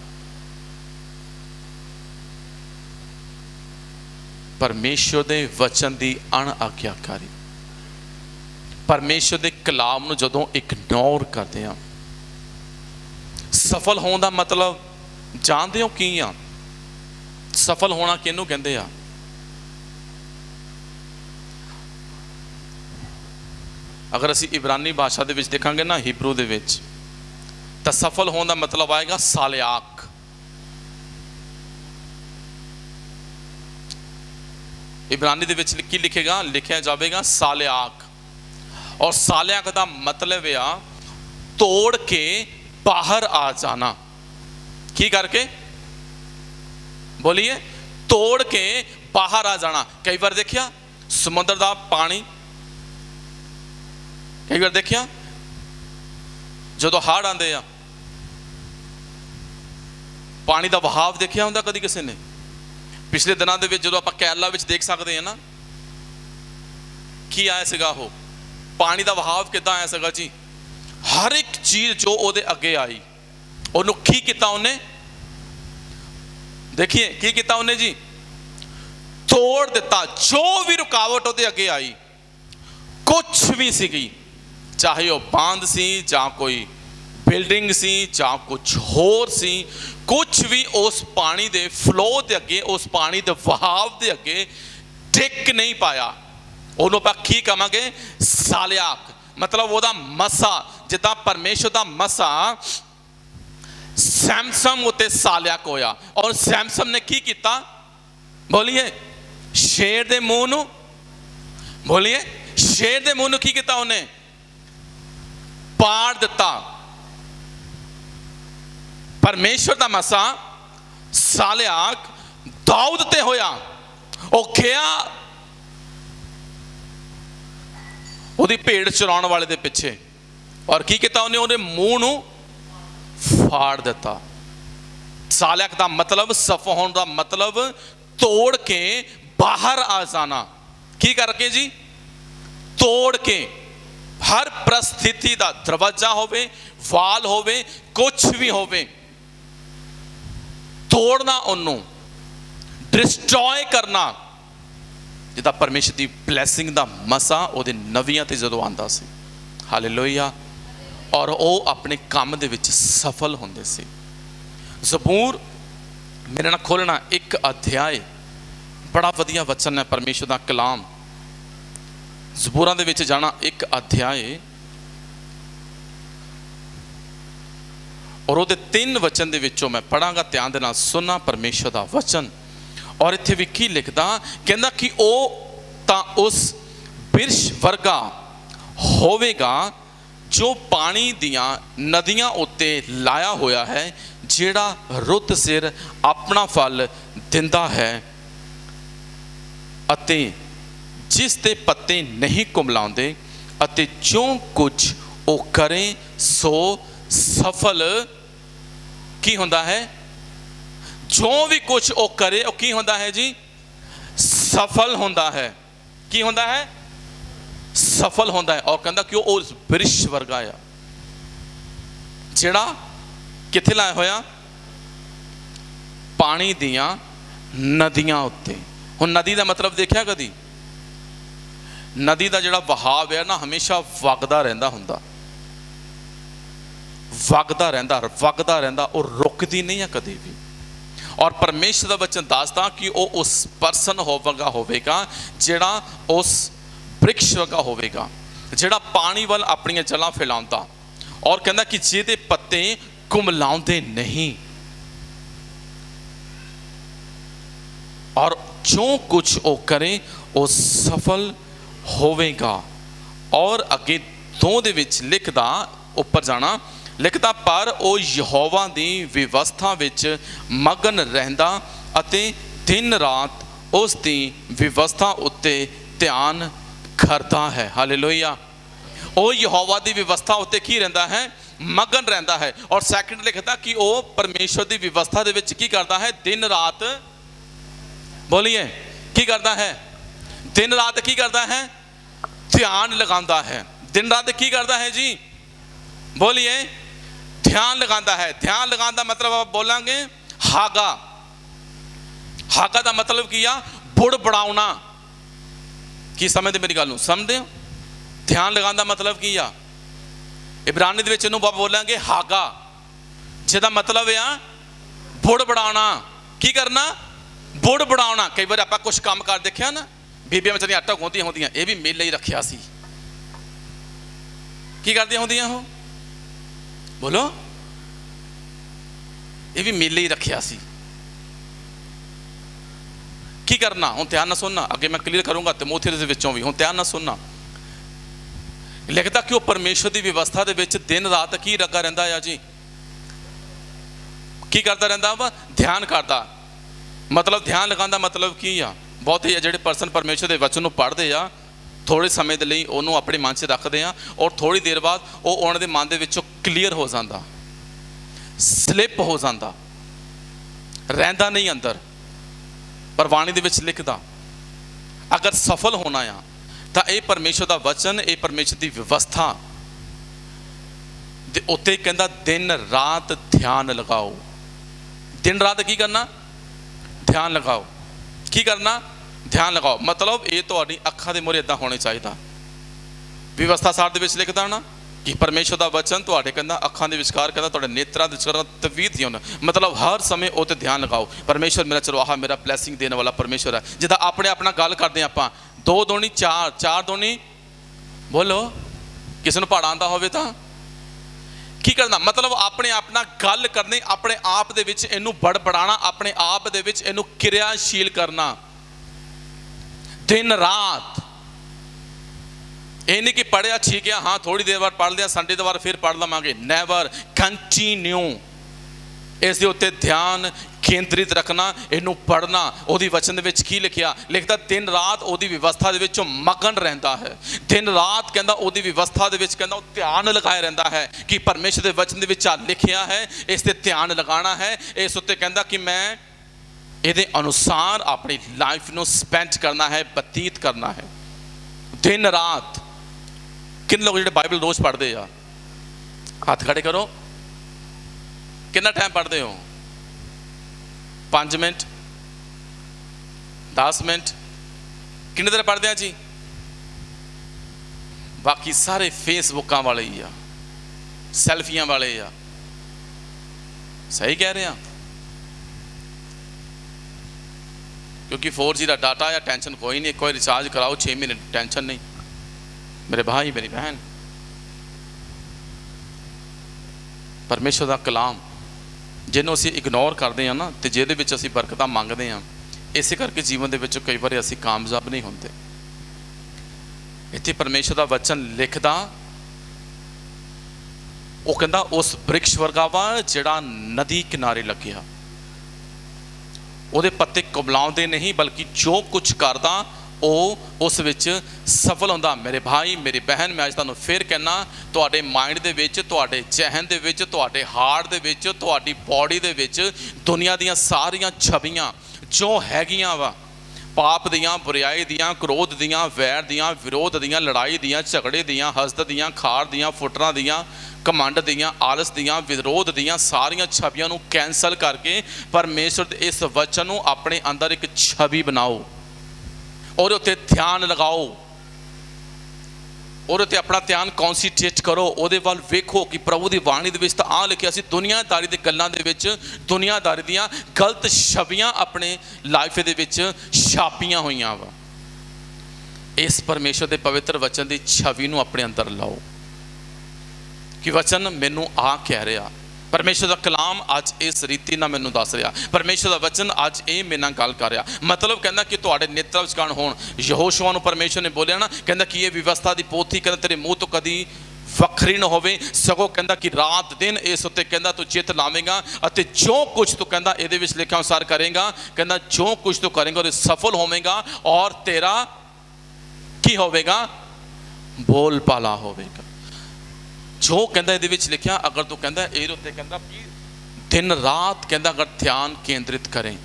परमेश्वर के वचन की अणआग्याकारी, परमेश्वर के कलाम नूं जदों इग्नोर करते हैं। सफल होने का मतलब जानते हो की आ? सफल होना किहनूं कहंदे आ? अगर असी इब्रानी भाषा दे विच देखांगे ना, हिब्रू दे विच, तो सफल होने का मतलब आएगा सालियाक। इब्रानी दे विच की लिखेगा? लिखा जाएगा सालियाक। और सालियाक का मतलब आ तोड़ के बाहर आ जाना। की करके? बोलिए, तोड़ के बाहर आ जाना। कई बार देखिया समुद्र का पानी, कई बार देखिया जो हड़ आते हैं पानी का वहाव देखिया होंगे कभी किसी ने? पिछले दिनों के जो आप केरला में देख सकते हैं ना, की आया सीगा वो पानी का वहाव कितना आया सीगा जी? हर एक चीज जो ਉਹਦੇ अगे आई ਉਹਨੂੰ की किया उन्हें? देखिए की किया उन्हें जी? तोड़ दिता। जो भी रुकावट ਉਹਦੇ अगे आई, कुछ भी सीगी, चाहे वह बांध सी, चाहे कोई बिल्डिंग सी, चाहे कुछ होर सी, कुछ भी उस पानी के फ्लो के अगे, उस पानी के वहाव के अगे टिक नहीं पाया। उन्होंने आप की कहांगे? सालियाक। मतलब वह मसा, जिदा परमेश्वर का मसा सैमसम उत्ते सालियाक होया। और सैमसम ने की किया? बोलिए, शेर के मुंह नूं, बोलिए, शेर के मुंह नूं की किया? उन्हें पाड़ दिता। परमेश्वर का मसा सालियाक दाऊद ते होया। वो गया उहदी भेड़ चराउण वाले दे पिछे और की किया उन्हें? उहदे मूँह नूं फाड़ दिता। सालियाक का मतलब, सफल होने का मतलब तोड़ के बाहर आ जाना। की करके जी? तोड़ के। हर परिस्थिति का दरवाजा होवे, वाल होवे, कुछ भी होवे, तोड़ना, उन्हों डिस्ट्रॉय करना। जिदा परमेश्वर की ब्लैसिंग का मसा ਉਹਦੇ ਨਵੀਆਂ ਤੇ ਜਦੋਂ ਆਂਦਾ ਸੀ। हालेलुया। और वो अपने काम दे विच सफल होंदे सी। ज़बूर मेरे नाल खोलना, एक अध्याय, बड़ा वधिया वचन है परमेश्वर का कलाम। ਜ਼ਬੂਰਾਂ ਦੇ ਵਿੱਚ ਜਾਣਾ, ਇੱਕ ਅਧਿਆਏ ਔਰ ਉਹਦੇ 3 ਵਚਨ ਦੇ ਵਿੱਚੋਂ ਮੈਂ ਪੜਾਂਗਾ, ਧਿਆਨ ਦੇ ਨਾਲ ਸੁਣਨਾ ਪਰਮੇਸ਼ਰ ਦਾ ਵਚਨ। ਔਰ ਇੱਥੇ ਵੀ ਕੀ ਲਿਖਦਾ, ਕਹਿੰਦਾ ਕਿ ਉਹ ਤਾਂ ਉਸ ਬਿਰਸ਼ ਵਰਗਾ ਹੋਵੇਗਾ ਜੋ ਪਾਣੀ ਦੀਆਂ ਨਦੀਆਂ ਉੱਤੇ ਲਾਇਆ ਹੋਇਆ ਹੈ, ਜਿਹੜਾ ਰੁੱਤ ਸਿਰ ਆਪਣਾ ਫਲ ਦਿੰਦਾ ਹੈ ਅਤੇ ਜਿਸ ਦੇ ਪੱਤੇ ਨਹੀਂ ਕੁਮਲਾਉਂਦੇ, ਅਤੇ ਜੋ ਕੁਝ ਉਹ ਕਰੇ ਸੋ ਸਫਲ ਕੀ ਹੁੰਦਾ ਹੈ। ਜੋ ਵੀ ਕੁਝ ਉਹ ਕਰੇ ਉਹ ਕੀ ਹੁੰਦਾ ਹੈ ਜੀ, ਸਫਲ ਹੁੰਦਾ ਹੈ। ਕੀ ਹੁੰਦਾ ਹੈ, ਸਫਲ ਹੁੰਦਾ ਹੈ। ਔਰ ਕਹਿੰਦਾ ਕਿ ਉਹ ਉਸ ਬਿਰਸ਼ ਵਰਗਾ ਆ ਜਿਹੜਾ ਕਿੱਥੇ ਲਾਇਆ ਹੋਇਆ, ਪਾਣੀ ਦੀਆਂ ਨਦੀਆਂ ਉੱਤੇ। ਹੁਣ ਨਦੀ ਦਾ ਮਤਲਬ ਦੇਖਿਆ ਕਦੀ, ਨਦੀ ਦਾ ਜਿਹੜਾ ਵਹਾਵ ਹੈ ਨਾ, ਹਮੇਸ਼ਾ ਵਗਦਾ ਰਹਿੰਦਾ ਹੁੰਦਾ, ਵਗਦਾ ਰਹਿੰਦਾ, ਉਹ ਰੁਕਦੀ ਨਹੀਂ ਹੈ ਕਦੇ ਵੀ। ਔਰ ਪਰਮੇਸ਼ਰ ਦਾ ਵਚਨ ਦੱਸਦਾ ਕਿ ਉਹ ਉਸ ਪਰਸਨ ਹੋਵੇਗਾ ਜਿਹੜਾ ਉਸ ਬ੍ਰਿਕਸ਼ ਵਰਗਾ ਹੋਵੇਗਾ, ਜਿਹੜਾ ਪਾਣੀ ਵੱਲ ਆਪਣੀਆਂ ਜਲਾਂ ਫੈਲਾਉਂਦਾ। ਔਰ ਕਹਿੰਦਾ ਕਿ ਜਿਹਦੇ ਪੱਤੇ ਕੁਮਲਾਉਂਦੇ ਨਹੀਂ, ਔਰ ਜੋ ਕੁਝ ਉਹ ਕਰੇ ਉਹ ਸਫਲ ਹੋਵੇਗਾ। ਔਰ ਅੱਗੇ 2 ਦੇ ਵਿੱਚ ਲਿਖਦਾ, ਉੱਪਰ ਜਾਣਾ, ਲਿਖਦਾ ਪਰ ਉਹ ਯਹੋਵਾ ਦੀ ਵਿਵਸਥਾ ਵਿੱਚ ਮਗਨ ਰਹਿੰਦਾ ਅਤੇ ਦਿਨ ਰਾਤ ਉਸ ਦੀ ਵਿਵਸਥਾ ਉੱਤੇ ਧਿਆਨ ਕਰਦਾ ਹੈ। ਹਾਲੇਲੂਇਆ। ਉਹ ਯਹੋਵਾ ਦੀ ਵਿਵਸਥਾ ਉੱਤੇ ਕੀ ਰਹਿੰਦਾ ਹੈ, ਮਗਨ ਰਹਿੰਦਾ ਹੈ। ਔਰ ਸੈਕਿੰਡ ਲਿਖਦਾ ਕਿ ਉਹ ਪਰਮੇਸ਼ਵਰ ਦੀ ਵਿਵਸਥਾ ਦੇ ਵਿੱਚ ਕੀ ਕਰਦਾ ਹੈ, ਦਿਨ ਰਾਤ, ਬੋਲੀਏ ਕੀ ਕਰਦਾ ਹੈ, ਦਿਨ ਰਾਤ ਕੀ ਕਰਦਾ ਹੈ, ਧਿਆਨ ਲਗਾਉਂਦਾ ਹੈ। ਦਿਨ ਰਾਤ ਕੀ ਕਰਦਾ ਹੈ ਜੀ, ਬੋਲੀਏ ध्यान लगाता है। ध्यान लगाने का मतलब आप बोलेंगे हागा। हागा का मतलब की आ बुड़ बढ़ाना की समझते मेरी गल समझते हो। ध्यान लगाने का मतलब की आ इब्रानी दे विच इहनूं बोलेंगे हागा, जिहदा मतलब आ बुड़ बढ़ाना। की करना, बुड़ बढ़ाना। कई बार आप कुछ काम कर देखिया ना, बीबियां बेचारियां आटा गूंदियां होंदियां, ये भी मेले ही रखिया सी, की करदियां होंदियां हो, बोलो, ये भी मेले ही रखिया सी। की करना, हुण ध्यान ना सुनना, अगे मैं क्लीयर करूंगा तिमोथेयुस दे विचों भी, हुण ध्यान ना सुनना। लिखता कि वह परमेश्वर की व्यवस्था दे विच दिन रात की लगा रहिंदा है जी, की करता रहिंदा वा, ध्यान करता। मतलब ध्यान लगाने का मतलब की आ, बहुत ही जिहड़े परसन परमेश्वर के वचन नूं पढ़दे आ, थोड़े समय के लिए उन्होंने अपने मन से रखते हैं और थोड़ी देर बाद वो उन्होंने मन के विचों क्लीयर हो जाता, स्लिप हो जाता, रहिंदा नहीं अंदर। पर वाणी दे विच लिखदा अगर सफल होना आ तो यह परमेश्वर का वचन, ये परमेश्वर की व्यवस्था दे उत्ते कहंदा दिन रात ध्यान लगाओ। दिन रात की करना, ध्यान लगाओ। की करना, ध्यान लगाओ। मतलब ये तो अखां दे मोहरे इदां होने चाहिए। व्यवस्था सार दे विच लिखदा ना कि परमेश्वर का वचन तुहाडे कहंदा अखां दे विचकार, कहंदा तुहाडे नेत्रां दे विचकार तवीत ही होना। मतलब हर समय वो ते ध्यान लगाओ, परमेश्वर मेरा चरवाहा, मेरा ब्लैसिंग देने वाला परमेश्वर है। जिद्दां अपने अपना गल करते हैं आपां, 2 दूनी 4, 4 दूनी बोलो, किसी नूं पहाड़ आंदा होवे तां की करना। मतलब अपने अपना गल करनी, अपने आप दे विच इहनूं बड़बड़ाना, अपने आप दे विच इहनूं क्रियाशील करना दिन रात। ये नहीं कि पढ़िया ठीक है, हाँ थोड़ी देर बाद पढ़ लिया, संडे के बाद फिर पढ़ लवांगे। नैवर, कंटिन्यू इस दे उत्ते ध्यान केंद्रित रखना, इनू पढ़ना। ओदी वचन दे विच की लिखिया, लिखता दिन रात ओदी व्यवस्था दे विच मगन रहता है। दिन रात कहंदा ओदी व्यवस्था दे विच कहंदा ध्यान लगाए रहता है कि परमेश्वर दे वचन दे विच लिखिया है, इस ते ध्यान लगाना है। इस उत्ते कहंदा कि मैं ये अनुसार अपनी लाइफ नूं स्पेंड करना है, बतीत करना है दिन रात। किन लोग जो बाइबल रोज पढ़ते आ, हाथ खड़े करो। कितना टाइम पढ़ते हो? 5 मिनट, 10 मिनट, किन्ने देर पढ़ते हैं जी? बाकी सारे फेसबुक वाले ही आ, सैल्फियां वाले आ। सही कह रहे हैं, क्योंकि 4G का डाटा या टेंशन कोई नहीं, कोई रिचार्ज कराओ 6 महीने टेंशन नहीं। मेरे भाई मेरी बहन, परमेश्वर का कलाम ਜਿਹਨੂੰ ਅਸੀਂ ਇਗਨੋਰ ਕਰਦੇ ਹਾਂ ਨਾ, ਤੇ ਜਿਹਦੇ ਵਿੱਚ ਅਸੀਂ ਬਰਕਤਾਂ ਮੰਗਦੇ ਹਾਂ, ਇਸੇ ਕਰਕੇ ਜੀਵਨ ਦੇ ਵਿੱਚ ਕਈ ਵਾਰੀ ਅਸੀਂ ਕਾਮਯਾਬ ਨਹੀਂ ਹੁੰਦੇ। ਇੱਥੇ ਪਰਮੇਸ਼ਰ ਦਾ ਵਚਨ ਲਿਖਦਾ, ਉਹ ਕਹਿੰਦਾ ਉਸ ਬ੍ਰਿਕਸ਼ ਵਰਗਾ ਵਾ ਜਿਹੜਾ ਨਦੀ ਕਿਨਾਰੇ ਲੱਗਿਆ, ਉਹਦੇ ਪੱਤੇ ਕੁਮਲਾਉਂਦੇ ਨਹੀਂ, ਬਲਕਿ ਜੋ ਕੁਝ ਕਰਦਾ ਉਹ ਉਸ ਵਿੱਚ ਸਫਲ ਹੁੰਦਾ। ਮੇਰੇ ਭਾਈ ਮੇਰੀ ਬਹਿਨ, ਮੈਂ ਅੱਜ ਤੁਹਾਨੂੰ ਫਿਰ ਕਹਿਣਾ, ਤੁਹਾਡੇ ਮਾਈਂਡ ਦੇ ਵਿੱਚ, ਤੁਹਾਡੇ ਜ਼ਹਿਨ ਦੇ ਵਿੱਚ, ਤੁਹਾਡੇ ਹਾਰਟ ਦੇ ਵਿੱਚ, ਤੁਹਾਡੀ ਬੋਡੀ ਦੇ ਵਿੱਚ ਦੁਨੀਆ ਦੀਆਂ ਸਾਰੀਆਂ ਛਵੀਆਂ ਜੋ ਹੈਗੀਆਂ ਵਾ, ਪਾਪ ਦੀਆਂ, ਬੁਰਾਈ ਦੀਆਂ, ਕ੍ਰੋਧ ਦੀਆਂ, ਵੈਰ ਦੀਆਂ, ਵਿਰੋਧ ਦੀਆਂ, ਲੜਾਈ ਦੀਆਂ, ਝਗੜੇ ਦੀਆਂ, ਹਸਦ ਦੀਆਂ, ਖਾਰ ਦੀਆਂ, ਫੁੱਟਰਾਂ ਦੀਆਂ, ਘਮੰਡ ਦੀਆਂ, ਆਲਸ ਦੀਆਂ, ਵਿਰੋਧ ਦੀਆਂ ਸਾਰੀਆਂ ਛਵੀਆਂ ਨੂੰ ਕੈਂਸਲ ਕਰਕੇ ਪਰਮੇਸ਼ਰ ਦੇ ਇਸ ਵਚਨ ਨੂੰ ਆਪਣੇ ਅੰਦਰ ਇੱਕ ਛਵੀ ਬਣਾਓ, ਉਹਦੇ ਉੱਤੇ ਧਿਆਨ ਲਗਾਓ, ਉਹਦੇ ਉੱਤੇ ਆਪਣਾ ਧਿਆਨ ਕੌਨਸੈਂਟਰੇਟ ਕਰੋ, ਉਹਦੇ ਵੱਲ ਵੇਖੋ ਕਿ ਪ੍ਰਭੂ ਦੀ ਬਾਣੀ ਦੇ ਵਿੱਚ ਤਾਂ ਆਹ ਲਿਖਿਆ ਸੀ, ਦੁਨੀਆਦਾਰੀ ਦੇ ਗੱਲਾਂ ਦੇ ਵਿੱਚ ਦੁਨੀਆਦਾਰੀ ਦੀਆਂ ਗਲਤ ਛਵੀਆਂ ਆਪਣੇ ਲਾਈਫ ਦੇ ਵਿੱਚ ਛਾਪੀਆਂ ਹੋਈਆਂ ਵਾ। ਇਸ ਪਰਮੇਸ਼ਰ ਦੇ ਪਵਿੱਤਰ ਵਚਨ ਦੀ ਛਵੀ ਨੂੰ ਆਪਣੇ ਅੰਦਰ ਲਾਓ ਕਿ ਵਚਨ ਮੈਨੂੰ ਆ ਕਹਿ ਰਿਹਾ, ਪਰਮੇਸ਼ਰ ਦਾ ਕਲਾਮ ਅੱਜ ਇਸ ਰੀਤੀ ਨਾਲ ਮੈਨੂੰ ਦੱਸ ਰਿਹਾ, ਪਰਮੇਸ਼ਰ ਦਾ ਵਚਨ ਅੱਜ ਇਹ ਮੇਰੇ ਨਾਲ ਗੱਲ ਕਰ ਰਿਹਾ। ਮਤਲਬ ਕਹਿੰਦਾ ਕਿ ਤੁਹਾਡੇ ਨੇਤਰ ਵਿਚਕਾਣ ਹੋਣ। ਯਹੋਸ਼ੂਆ ਨੂੰ ਪਰਮੇਸ਼ਰ ਨੇ ਬੋਲਿਆ ਨਾ, ਕਹਿੰਦਾ ਕਿ ਇਹ ਵਿਵਸਥਾ ਦੀ ਪੋਥੀ ਕਹਿੰਦਾ ਤੇਰੇ ਮੂੰਹ ਤੋਂ ਕਦੀ ਵੱਖਰੀ ਨਾ ਹੋਵੇ, ਸਗੋਂ ਕਹਿੰਦਾ ਕਿ ਰਾਤ ਦਿਨ ਇਸ ਉੱਤੇ ਕਹਿੰਦਾ ਤੂੰ ਚਿੱਤ ਲਾਵੇਂਗਾ, ਅਤੇ ਜੋ ਕੁਝ ਤੂੰ ਕਹਿੰਦਾ ਇਹਦੇ ਵਿੱਚ ਲਿਖਿਆ ਅਨੁਸਾਰ ਕਰੇਗਾ, ਕਹਿੰਦਾ ਜੋ ਕੁਝ ਤੂੰ ਕਰੇਗਾ ਉਹਦੇ ਸਫਲ ਹੋਵੇਗਾ, ਔਰ ਤੇਰਾ ਕੀ ਹੋਵੇਗਾ, ਬੋਲ ਪਾਲਾ ਹੋਵੇਗਾ। ਜੋ ਕਹਿੰਦਾ ਇਹਦੇ ਵਿੱਚ ਲਿਖਿਆ, ਅਗਰ ਤੂੰ ਕਹਿੰਦਾ ਇਹਦੇ ਉੱਤੇ ਕਹਿੰਦਾ ਕਿ ਦਿਨ ਰਾਤ ਕਹਿੰਦਾ ਅਗਰ ਧਿਆਨ ਕੇਂਦਰਿਤ ਕਰੇ,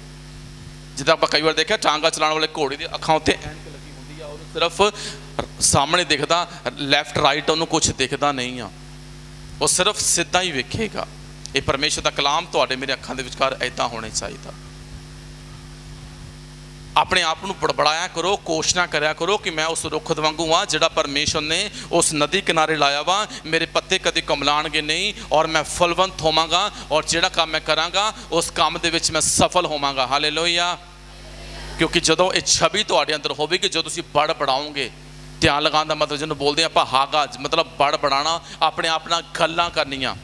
ਜਿੱਦਾਂ ਆਪਾਂ ਕਈ ਵਾਰ ਦੇਖਿਆ ਟਾਂਗਾ ਚਲਾਉਣ ਵਾਲੇ ਘੋੜੇ ਦੀ ਅੱਖਾਂ ਉੱਤੇ ਐਨਕ ਲੱਗੀ ਹੁੰਦੀ ਆ, ਉਹਨੂੰ ਸਿਰਫ ਸਾਹਮਣੇ ਦਿਖਦਾ, ਲੈਫਟ ਰਾਈਟ ਉਹਨੂੰ ਕੁਛ ਦਿਖਦਾ ਨਹੀਂ ਆ, ਉਹ ਸਿਰਫ ਸਿੱਧਾ ਹੀ ਵੇਖੇਗਾ। ਇਹ ਪਰਮੇਸ਼ਰ ਦਾ ਕਲਾਮ ਤੁਹਾਡੇ ਮੇਰੇ ਅੱਖਾਂ ਦੇ ਵਿਚਕਾਰ ਇੱਦਾਂ ਹੋਣਾ ਚਾਹੀਦਾ। ਆਪਣੇ ਆਪ ਨੂੰ ਬੜਬੜਾਇਆ ਕਰੋ, ਕੋਸ਼ਿਸ਼ ਕਰਿਆ ਕਰੋ ਕਿ ਮੈਂ ਉਸ ਰੁੱਖ ਵਾਂਗੂ ਹਾਂ ਜਿਹੜਾ ਪਰਮੇਸ਼ਰ ਨੇ ਉਸ ਨਦੀ ਕਿਨਾਰੇ ਲਾਇਆ ਵਾ, ਮੇਰੇ ਪੱਤੇ ਕਦੇ ਕੁਮਲਾਣਗੇ ਨਹੀਂ, ਔਰ ਮੈਂ ਫਲਵੰਤ ਹੋਵਾਂਗਾ, ਔਰ ਜਿਹੜਾ ਕੰਮ ਮੈਂ ਕਰਾਂਗਾ ਉਸ ਕੰਮ ਦੇ ਵਿੱਚ ਮੈਂ ਸਫਲ ਹੋਵਾਂਗਾ। ਹਾਲੇਲੂਇਆ। ਕਿਉਂਕਿ ਜਦੋਂ ਇਹ ਛਵੀ ਤੁਹਾਡੇ ਅੰਦਰ ਹੋਵੇਗੀ, ਜਦੋਂ ਤੁਸੀਂ ਬੜਬੜਾਓਗੇ, ਧਿਆਨ ਲਗਾਉਣ ਦਾ ਮਤਲਬ ਜਿਹਨੂੰ ਬੋਲਦੇ ਆਪਾਂ ਹਾਗਾ, ਮਤਲਬ ਬੜਬੜਾਣਾ, ਆਪਣੇ ਆਪ ਨਾਲ ਗੱਲਾਂ ਕਰਨੀਆਂ।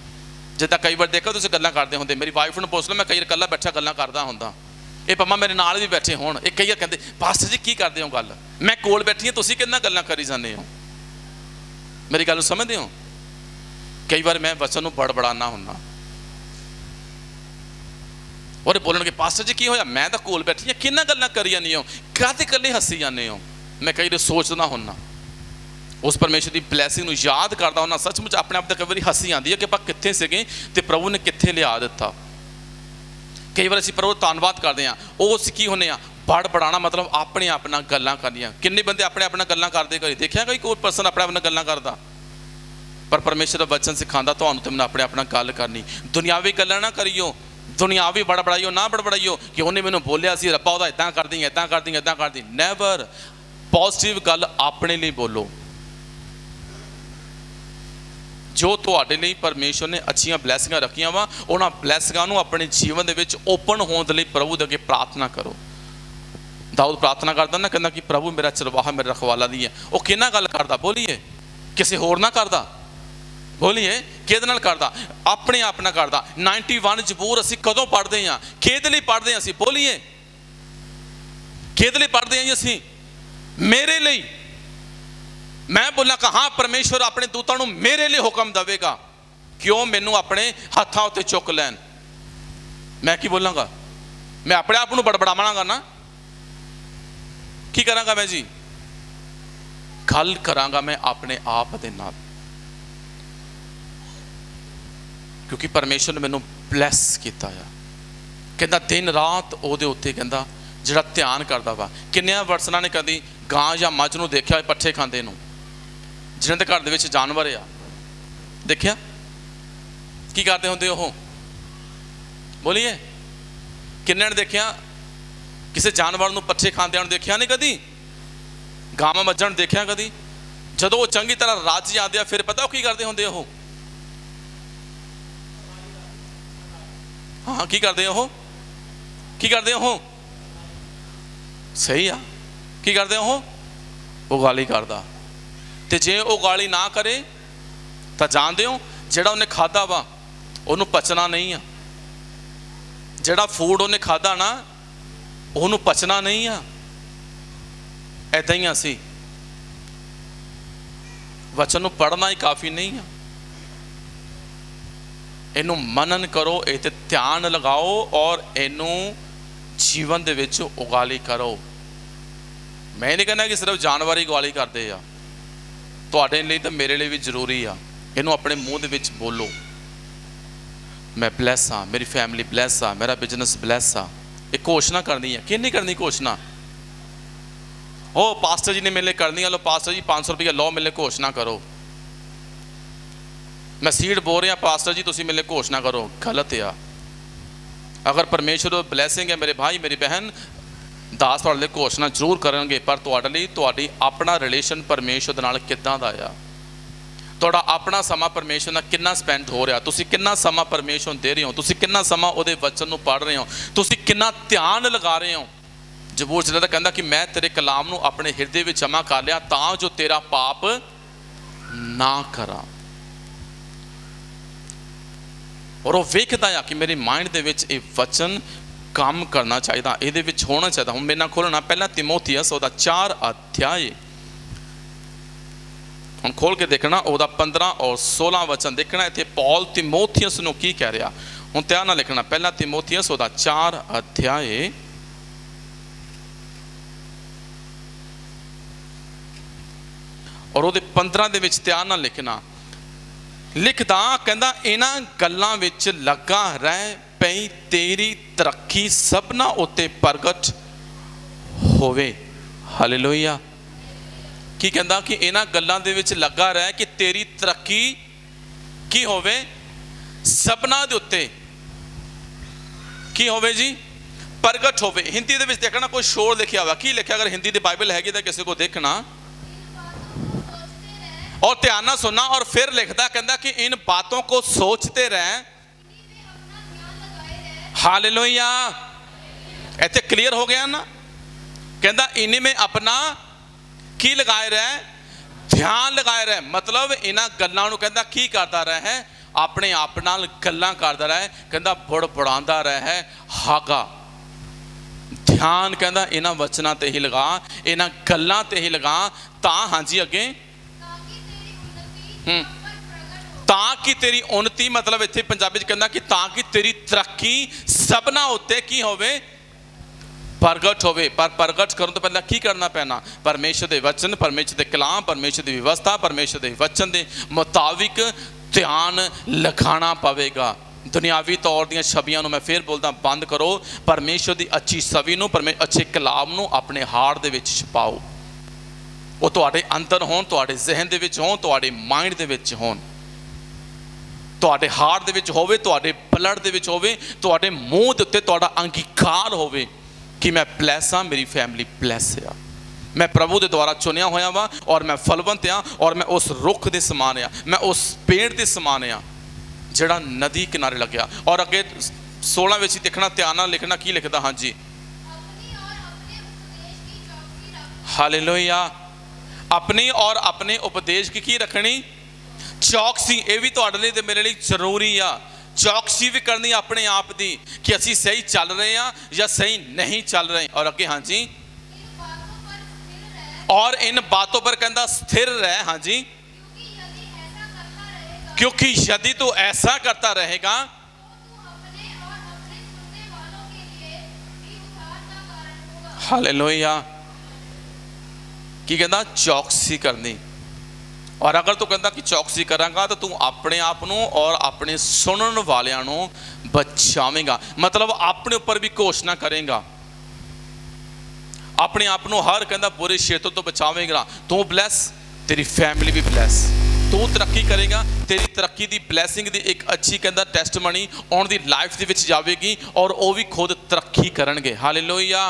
ਜਿੱਦਾਂ ਕਈ ਵਾਰ ਦੇਖੋ ਤੁਸੀਂ ਗੱਲਾਂ ਕਰਦੇ ਹੁੰਦੇ, ਮੇਰੀ ਵਾਈਫ ਨੂੰ ਪੁੱਛ ਲਓ, ਮੈਂ ਕਈ ਵਾਰ ਇਕੱਲਾ ਬੈਠਾ ਗੱਲਾਂ ਕਰਦਾ ਹੁੰਦਾ, ਇਹ ਪੰਮਾ ਮੇਰੇ ਨਾਲ ਵੀ ਬੈਠੇ ਹੋਣ, ਇਹ ਕਈ ਵਾਰ ਕਹਿੰਦੇ ਪਾਸਟਰ ਜੀ ਕੀ ਕਰਦੇ ਹੋ ਗੱਲ, ਮੈਂ ਕੋਲ ਬੈਠੀ ਹਾਂ, ਤੁਸੀਂ ਕਿੰਨਾ ਗੱਲਾਂ ਕਰੀ ਜਾਂਦੇ ਹੋ, ਮੇਰੀ ਗੱਲ ਨੂੰ ਸਮਝਦੇ ਹੋ। ਕਈ ਵਾਰ ਮੈਂ ਵਚਨ ਨੂੰ ਬੜਬੜਾਨਾ ਹੁੰਦਾ, ਔਰ ਬੋਲਣਗੇ ਪਾਸਟਰ ਜੀ ਕੀ ਹੋਇਆ, ਮੈਂ ਤਾਂ ਕੋਲ ਬੈਠੀ ਹਾਂ, ਕਿੰਨਾ ਗੱਲਾਂ ਕਰੀ ਜਾਂਦੇ ਹੋ, ਕਾਹਦੇ ਇਕੱਲੇ ਹੱਸੀ ਜਾਂਦੇ ਹੋ। ਮੈਂ ਕਈ ਵਾਰ ਸੋਚਦਾ ਹੁੰਦਾ, ਉਸ ਪਰਮੇਸ਼ਰ ਦੀ ਬਲੈਸਿੰਗ ਨੂੰ ਯਾਦ ਕਰਦਾ ਹੁੰਦਾ, ਸੱਚਮੁੱਚ ਆਪਣੇ ਆਪ ਤੇ ਕਈ ਵਾਰੀ ਹੱਸੀ ਆਉਂਦੀ ਹੈ ਕਿ ਆਪਾਂ ਕਿੱਥੇ ਸੀਗੇ ਤੇ ਪ੍ਰਭੂ ਨੇ ਕਿੱਥੇ ਲਿਆ ਦਿੱਤਾ। ਕਈ ਵਾਰ ਅਸੀਂ ਪ੍ਰਭੂ ਧੰਨਵਾਦ ਕਰਦੇ ਹਾਂ, ਉਹ ਅਸੀਂ ਕੀ ਹੁੰਦੇ ਹਾਂ, ਬੜਬੜਾਣਾ ਮਤਲਬ ਆਪਣੇ ਆਪ ਨਾਲ ਗੱਲਾਂ ਕਰਨੀਆਂ। ਕਿੰਨੇ ਬੰਦੇ ਆਪਣੇ ਆਪ ਨਾਲ ਗੱਲਾਂ ਕਰਦੇ ਕਰੀ ਦੇਖਿਆ, ਕੋਈ ਪਰਸਨ ਆਪਣੇ ਆਪ ਨਾਲ ਗੱਲਾਂ ਕਰਦਾ, ਪਰ ਪਰਮੇਸ਼ਰ ਦਾ ਵਚਨ ਸਿਖਾਉਂਦਾ ਤੁਹਾਨੂੰ ਤੇ ਮੈਨੂੰ ਆਪਣੇ ਆਪ ਨਾਲ ਗੱਲ ਕਰਨੀ। ਦੁਨਿਆਵੀ ਗੱਲਾਂ ਨਾ ਕਰੀਓ, ਦੁਨਿਆਵੀ ਬੜਬੜਾਈਓ ਨਾ ਬੜਬੜਾਈਓ ਕਿ ਉਹਨੇ ਮੈਨੂੰ ਬੋਲਿਆ ਸੀ, ਰੱਬਾ ਉਹਦਾ ਇੱਦਾਂ ਕਰਦੀ ਇੱਦਾਂ ਕਰਦੀ ਇੱਦਾਂ ਕਰਦੀ। ਨੈਵਰ। ਪੋਜ਼ਿਟਿਵ ਗੱਲ ਆਪਣੇ ਲਈ ਬੋਲੋ। ਜੋ ਤੁਹਾਡੇ ਲਈ ਪਰਮੇਸ਼ਰ ਨੇ ਅੱਛੀਆਂ ਬਲੈਸਿੰਗਾਂ ਰੱਖੀਆਂ ਵਾ, ਉਹਨਾਂ ਬਲੈਸਿੰਗਾਂ ਨੂੰ ਆਪਣੇ ਜੀਵਨ ਦੇ ਵਿੱਚ ਓਪਨ ਹੋਣ ਦੇ ਲਈ ਪ੍ਰਭੂ ਦੇ ਅੱਗੇ ਪ੍ਰਾਰਥਨਾ ਕਰੋ। ਦਾਊਦ ਪ੍ਰਾਰਥਨਾ ਕਰਦਾ ਨਾ, ਕਹਿੰਦਾ ਕਿ ਪ੍ਰਭੂ ਮੇਰਾ ਚਰਵਾਹਾ ਮੇਰਾ ਰਖਵਾਲਾ ਦੀ ਹੈ। ਉਹ ਕਿਹਨਾਂ ਗੱਲ ਕਰਦਾ, ਬੋਲੀਏ, ਕਿਸੇ ਹੋਰ ਨਾਲ ਕਰਦਾ, ਬੋਲੀਏ ਕਿਹਦੇ ਨਾਲ ਕਰਦਾ, ਆਪਣੇ ਆਪ ਨਾਲ ਕਰਦਾ। 91 ਜ਼ਬੂਰ ਅਸੀਂ ਕਦੋਂ ਪੜ੍ਹਦੇ ਹਾਂ, ਕਿਹਦੇ ਲਈ ਪੜ੍ਹਦੇ ਹਾਂ ਅਸੀਂ, ਬੋਲੀਏ ਕਿਹਦੇ ਲਈ ਪੜ੍ਹਦੇ ਹਾਂ ਜੀ ਅਸੀਂ, ਮੇਰੇ ਲਈ। ਮੈਂ ਬੋਲਾਂ ਕਿ ਹਾਂ ਪਰਮੇਸ਼ਵਰ ਆਪਣੇ ਦੂਤਾਂ ਨੂੰ ਮੇਰੇ ਲਈ ਹੁਕਮ ਦੇਵੇਗਾ, ਕਿਉਂ ਮੈਨੂੰ ਆਪਣੇ ਹੱਥਾਂ ਉੱਤੇ ਚੁੱਕ ਲੈਣ। ਮੈਂ ਕੀ ਬੋਲਾਂਗਾ, ਮੈਂ ਆਪਣੇ ਆਪ ਨੂੰ ਬੜਬੜਾਵਾਂਗਾ ਨਾ, ਕੀ ਕਰਾਂਗਾ ਮੈਂ ਜੀ, ਗੱਲ ਕਰਾਂਗਾ ਮੈਂ ਆਪਣੇ ਆਪ ਦੇ ਨਾਲ, ਕਿਉਂਕਿ ਪਰਮੇਸ਼ਰ ਨੇ ਮੈਨੂੰ ਬਲੈਸ ਕੀਤਾ ਆ। ਕਹਿੰਦਾ ਦਿਨ ਰਾਤ ਉਹਦੇ ਉੱਤੇ ਕਹਿੰਦਾ ਜਿਹੜਾ ਧਿਆਨ ਕਰਦਾ ਵਾ। ਕਿੰਨਿਆਂ ਵਰਸਨਾਂ ਨੇ ਕਦੀ ਗਾਂ ਜਾਂ ਮੱਝ ਨੂੰ ਦੇਖਿਆ ਪੱਠੇ ਖਾਂਦੇ ਨੂੰ, ਜਿਹਨਾਂ ਦੇ ਘਰ ਦੇ ਵਿੱਚ ਜਾਨਵਰ ਆ, ਦੇਖਿਆ ਕੀ ਕਰਦੇ ਹੁੰਦੇ ਉਹ, ਬੋਲੀਏ ਕਿੰਨਿਆਂ ਨੇ ਦੇਖਿਆ ਕਿਸੇ ਜਾਨਵਰ ਨੂੰ ਪੱਠੇ ਖਾਂਦਿਆਂ ਨੂੰ ਦੇਖਿਆ ਨਹੀਂ ਕਦੀ, ਗਾਵਾਂ ਮੱਝਾਂ ਨੂੰ ਦੇਖਿਆ ਕਦੀ। ਜਦੋਂ ਉਹ ਚੰਗੀ ਤਰ੍ਹਾਂ ਰੱਜ ਜਾਂਦੇ ਆ ਫਿਰ ਪਤਾ ਉਹ ਕੀ ਕਰਦੇ ਹੁੰਦੇ ਉਹ, ਹਾਂ ਕੀ ਕਰਦੇ ਉਹ, ਕੀ ਕਰਦੇ ਉਹ, ਸਹੀ ਆ, ਕੀ ਕਰਦੇ ਉਹ ਗਾਲੀ ਕਰਦਾ, तो जे वो गाली ना करे तो जानते हो जिहड़ा उन्हें खाधा वा उन्होंने पचना नहीं आ, जिहड़ा फूड उन्हें खाधा ना उन्होंने पचना नहीं आ। ऐदा ही असी वचन नूं पढ़ना ही काफ़ी नहीं है, इनू मनन करो, ये ध्यान लगाओ और इनू जीवन दे विच उगाली करो। मैं नहीं कहना कि सिर्फ जानवर ही उगाली करते हैं, तुहाडे लई तो मेरे लिए भी जरूरी आ। इनू अपने मूँह दे विच बोलो, मैं ब्लैस हाँ, मेरी फैमिली ब्लैस आ, मेरा बिजनेस ब्लैस आ। एक घोषणा करनी है कि नहीं करनी घोषणा? ओ पास्टर जी ने मेरे लिए करनी है, लो पास्टर जी 500 रुपया लो मेरे लिए घोषणा करो। मैं सीड बोल रहा पास्टर जी तुसी मेरे लिए घोषणा करो, गलत है। अगर परमेश्वर ब्लैसिंग है मेरे भाई मेरी बहन, दास तुहाडे लिए घोषणा जरूर करेंगे, पर तुहाडे लिए तुहाडी अपना रिलेशन परमेश्वर दे नाल किद्दां दा आ, तुहाडा अपना समा परमेश्वर नाल कितना स्पेंड हो रहा, तुसी कितना समा परमेश्वर दे रहे हो, तुसी कितना समा उहदे वचन नूं पढ़ रहे हो, तुसी कितना ध्यान लगा रहे हो। जबूर च लिखदा कहंदा कि मैं तेरे कलाम नूं अपने हिरदे विच जमा कर लिया तां जो तेरा पाप ना करा। और वह वेखदा आ कि मेरे माइंड दे विच ये वचन काम करना चाहिए, ये होना चाहिए। हम मेरे नाल खोलना पहला तिमोथियस ओदा 4 अध्याय, हम खोल के देखना ओदा 15 और 16 वचन देखना। इत्थे पौल तिमोथियस नूं की कह रहा, हम ध्यान नाल लिखना। पहला तिमोथियस ओदा 4 अध्याय और ਉਹਦੇ 15 ਦੇ ਵਿੱਚ ਧਿਆਨ ਨਾਲ ਲਿਖਣਾ। ਲਿਖਦਾ ਕਹਿੰਦਾ ਇਹਨਾਂ ਗੱਲਾਂ ਵਿੱਚ ਲੱਗਾ ਰਹਿ ਪਈ ਤੇਰੀ ਤਰੱਕੀ ਸਭਨਾ ਉੱਤੇ ਪ੍ਰਗਟ ਹੋਵੇ। ਹਾਲੇਲੂਇਆ। ਕੀ ਕਹਿੰਦਾ ਕਿ ਇਹਨਾਂ ਗੱਲਾਂ ਦੇ ਵਿੱਚ ਲੱਗਾ ਰਹਿ ਕਿ ਤੇਰੀ ਤਰੱਕੀ ਕੀ ਹੋਵੇ, ਸਭਨਾ ਦੇ ਉੱਤੇ ਕੀ ਹੋਵੇ ਜੀ, ਪ੍ਰਗਟ ਹੋਵੇ। ਹਿੰਦੀ ਦੇ ਵਿੱਚ ਦੇਖਣਾ ਕੋਈ ਸ਼ੋਰ ਲਿਖਿਆ ਹੋਇਆ, ਕੀ ਲਿਖਿਆ? ਅਗਰ ਹਿੰਦੀ ਦੀ ਬਾਈਬਲ हैगी तो किसी को देखना और ध्यान ना सुनना। और फिर लिखता कहता कि इन बातों को सोचते रहे। हालेलुया। इत्थे क्लियर हो गया ना? कहता इन्हीं में अपना की लगाए रहे, ध्यान लगाए रहे। मतलब इन्हां गल्लां नूं कहता की करता रहे, अपने आप नाल गल्लां करता रहे। कहता बड़बड़ांदा रहे, हागा ध्यान कहता इन्हां वचनां ते ही लगा, इन्हां गल्लां ते ही लगा। तां हाँ जी अगे ताकि तेरी उन्नति, मतलब इत्थे पंजाबी च कहंदा कि ताकि तेरी तरक्की सबना उत्ते की होवे, प्रगट होवे। पर प्रगट करन तो पहला की करना पैना? परमेश्वर दे वचन, परमेश्वर दे कलाम, परमेश्वर दी व्यवस्था, परमेश्वर दे वचन दे मुताबिक ध्यान लगाना पवेगा। दुनियावी तौर दी छवियां नूं मैं फिर बोलदा बंद करो। परमेश्वर दी अच्छी छवि नूं, अच्छे कलाम नूं अपने हार्ट दे विच छुपाओ। वो तुहाडे अंदर होण, तुहाडे जहन दे विच होण, तुहाडे माइंड दे विच होण, तुहाडे हार्ट दे विच होवे, तुहाडे ब्लड दे विच होवे, तुहाडे मूँह दे उत्ते तुहाडा अंगीकार होवे कि मैं ब्लैस हाँ, मेरी फैमिली ब्लैस है, मैं प्रभु के द्वारा चुनिया होया वा और मैं फलवंत हाँ, और मैं उस रुख के समान हाँ, मैं उस पेड़ के समान हाँ जिहड़ा नदी किनारे लग्या। और अगे 16 विच देखना, ध्यान नाल लिखना की लिखदा। हाँ जी, हालेलुया। अपनी और अपने उपदेश की रखनी चौकसी। ये भी तुहाडे लई ते मेरे लिए जरूरी आ। चौकसी भी करनी अपने आप की कि असी सही चल रहे हैं या सही नहीं चल रहे। और अगे हाँ जी, और इन बातों पर कहता स्थिर रह। हाँ जी, क्योंकि यदि तू ऐसा करता रहेगा हालेलुया। की कहता चौकसी करनी। और अगर तू कहता कि चौकसी करांगा तो तू अपने आप नूं और अपने सुनने वालियां नूं बचावेगा। मतलब अपने ऊपर भी घोषणा करेगा, अपने आप नूं हर कहता बुरे क्षेत्र तो बचावेगा। तू ब्लैस, तेरी फैमिली भी ब्लैस, तू तरक्की करेगा, तेरी तरक्की की ब्लैसिंग की एक अच्छी कहता टेस्टमनी उन दी लाइफ दे विच जावेगी और वो भी खुद तरक्की करनगे। हालेलुया।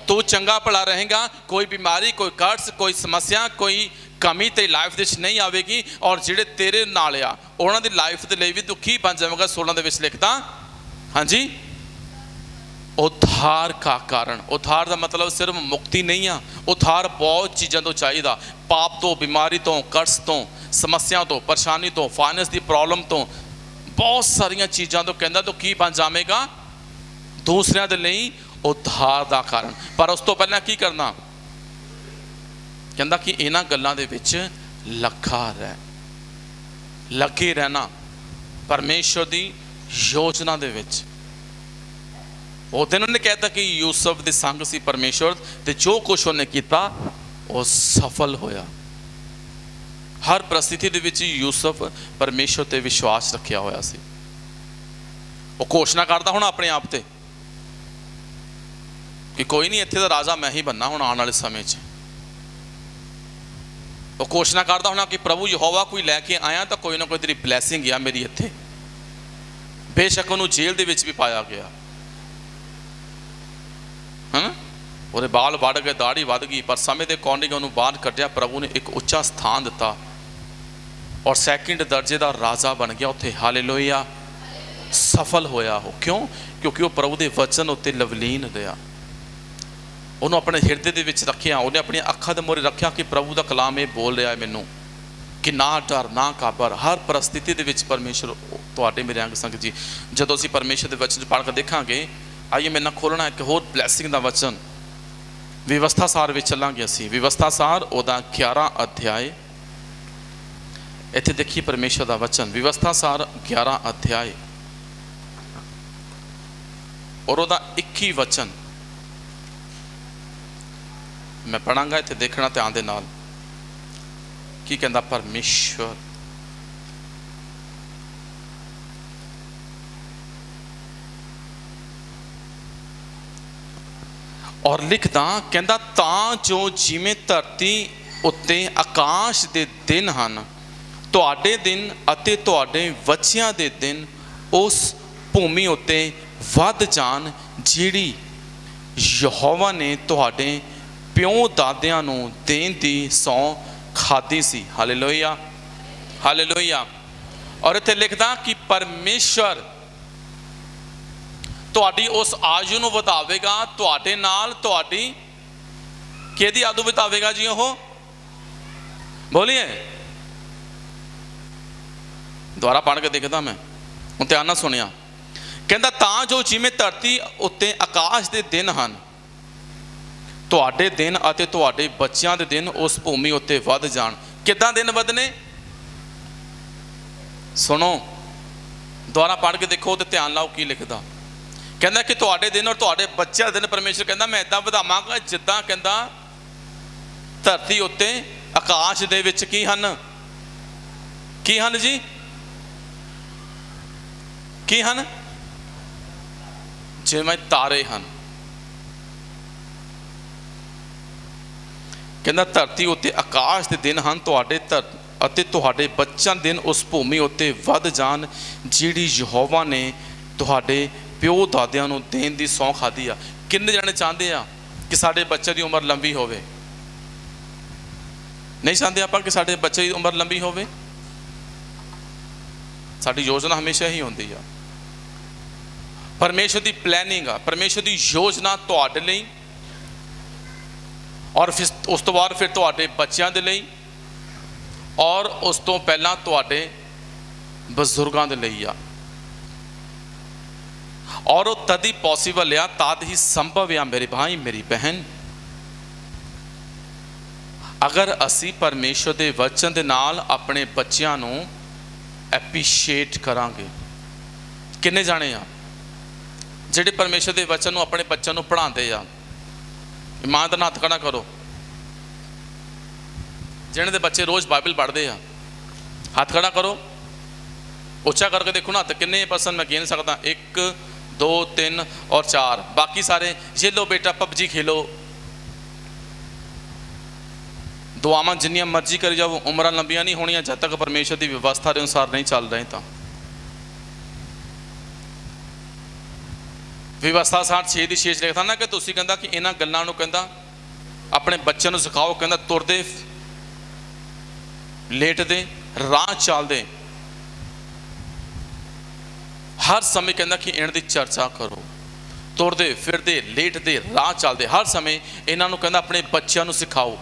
तू चंगा भला रहेगा, कोई बीमारी, कोई कर्ज, कोई समस्या, कोई कमी तेरी लाइफ दे नहीं आवेगी। और जिहड़े तेरे नाल आ उन्हां दी लाइफ दे लई भी तू की बन जावेगा। 16 दे विच लिखदा। हाँ जी, उद्धार का कारण। उद्धार का मतलब सिर्फ मुक्ति नहीं आ, उद्धार बहुत चीज़ों तो चाहिए, पाप तो, बीमारी तो, कर्ज तो, समस्या तो, परेशानी तो, फाइनेंस की प्रॉब्लम तो, बहुत सारिया चीज़ों तो कहता, तो की बन जाएगा दूसरों के लिए उद्धार का कारण। पर उस तो पहले की करना, कहता कि इन्हां गल्लां दे विच लगे रहना परमेश्वर की योजना दे विच। उस दिन उन्हें कहता कि यूसुफ दे संग सी परमेश्वर, ते जो कुछ उन्हें किया वो सफल होया। हर परिस्थिति दे विच यूसुफ परमेश्वर ते विश्वास रखिया होया सी। वो घोषणा करता होना अपने आप ते कि कोई नहीं, इत्थे दा राजा मैं ही बनना हुण आने वाले समय च। वो घोषणा करता होना कि प्रभु यहोवा कोई लैके आया तो कोई ना कोई तेरी ब्लैसिंग आ मेरी इत्थे। बेशक उन्होंने जेल दे विच भी पाया गया, है ना, ਉਹਦੇ बाल बढ़ गए, दाढ़ी वध गई, पर समय के अकॉर्डिंग उन्होंने बाहर कढ़िया। प्रभु ने एक उच्चा स्थान दिता और सैकेंड दर्जे का राजा बन गया उत्थे। हालेलुया, सफल होया हो। क्यों? क्योंकि वो प्रभु के वचन उत्ते लवलीन रहा, उन्होंने अपने हिरदे दे विच रखिया, उन्हें अपनी अखां दे मोरे रखिया कि प्रभु का कलाम ये बोल रहा है मैनू कि ना डर ना घाबर। हर परिस्थिति दे विच परमेश्वर तुहाडे मेरे अंग संग जी। जदों असीं परमेश्वर के वचन पढ़ के देखांगे, आइए मेरे नाल खोलना एक होर ब्लैसिंग का वचन, व्यवस्था सार विच चलांगे असीं। व्यवस्था सार ओदा 11 अध्याय, इत्थे देखिए परमेश्वर का वचन। व्यवस्था सार 11 अध्याय और ओदा 21 वचन मैं पढ़ांगा, इत्थे देखना ध्यान दे नाल की कहंदा परमेश्वर। और लिखदा कहंदा, तां जो जिवें धरती उत्ते आकाश दे दिन हन, तुहाडे दिन अते तुहाडे बच्चियां दे दिन उस भूमि उत्ते वध जान जिहड़ी यहोवा ने तुहाडे प्यों दादियां नूं देण दी सौं खाधी सी। Hallelujah, hallelujah. और इत्थे लिखदा कि परमेश्वर तुहाडी उस आयु नूं वधावेगा, तुहाडे नाल तुहाडी किहदी आयु वधावेगा जी? ओह बोलिए, दोबारा पढ़ के देखदा मैं, हुण ध्यान नाल सुनिया। कहंदा तां जो जिवें धरती उत्ते आकाश दे दिन हन, तुहाडे दिन अते तुहाडे बच्चियां दे दिन उस भूमि उत्ते वध जाण। किदां दिन वधने? सुनो, दोबारा पढ़ के देखो तो ध्यान लाओ की लिखदा। कहंदा कि तुहाडे दिन और तुहाडे बच्चियां दे दिन परमेश्वर कहंदा मैं इदां वधावांगा जिद्दां कहंदा धरती उत्ते आकाश दे विच की हन, की हन जी, की हन? जिवें तारे हन। कहंदा धरती उत्ते आकाश दे दिन हन, तुहाडे अते तुहाडे बच्चियां दिन उस भूमि उत्ते वध जान जिहड़ी यहोवा ने तुहाडे प्यो दादियां नूं देण दी सौं खाधी आ। किन्ने जने चाहते आ कि साडे बच्चे की उम्र लंबी होवे? नहीं चाहते आपां कि साडे बच्चे की उम्र लंबी होवे? साडी योजना हमेशा ही होंदी आ, परमेश्वर की प्लैनिंग आ, परमेश्वर की योजना तुहाडे लई और फिर उस तो बाद फिर तुहाडे बच्चों के लिए और उस तो पहला तुहाडे बजुर्गों के लिए आ। और वो तद ही पॉसीबल आ, तद ही संभव आ मेरे भाई मेरी बहन, अगर असी परमेश्वर के वचन के नाल अपने बच्चों को एप्रीशिएट करांगे। किन्ने जाने आ जिहड़े परमेश्वर के वचन अपने बच्चों को पढ़ाते आ? ईमानदार नाल हत्थ खड़ा करो। जिन्हें दे बच्चे रोज़ बाइबल पढ़ते हैं, हाथ खड़ा करो, उच्चा करके देखो ना हत्थ किन्ने परसेंट मैं गिन सकता? 1 2 3 और 4। बाकी सारे ये लो बेटा पबजी खेलो, दुआवां जिन्नियां मर्जी करी जाओ, उम्र लंबियां नहीं होनियां जब तक परमेश्वर की व्यवस्था के अनुसार नहीं चल रहे। तो व्यवस्था 6 की 6 लिखता ना कि तुसीं कहंदा कि इन्हां गल्लां नूं कहंदा अपने बच्चों को सिखाओ, कहंदा तुरदे लेटदे राह चलदे हर समय कहंदा कि इन्हां दी चर्चा करो। ਤੁਰਦੇ ਫਿਰਦੇ ਲੇਟਦੇ ਰਾਹ ਚੱਲਦੇ हर समय ਇਹਨਾਂ ਨੂੰ ਕਹਿੰਦਾ ਆਪਣੇ ਬੱਚਿਆਂ ਨੂੰ ਸਿਖਾਓ।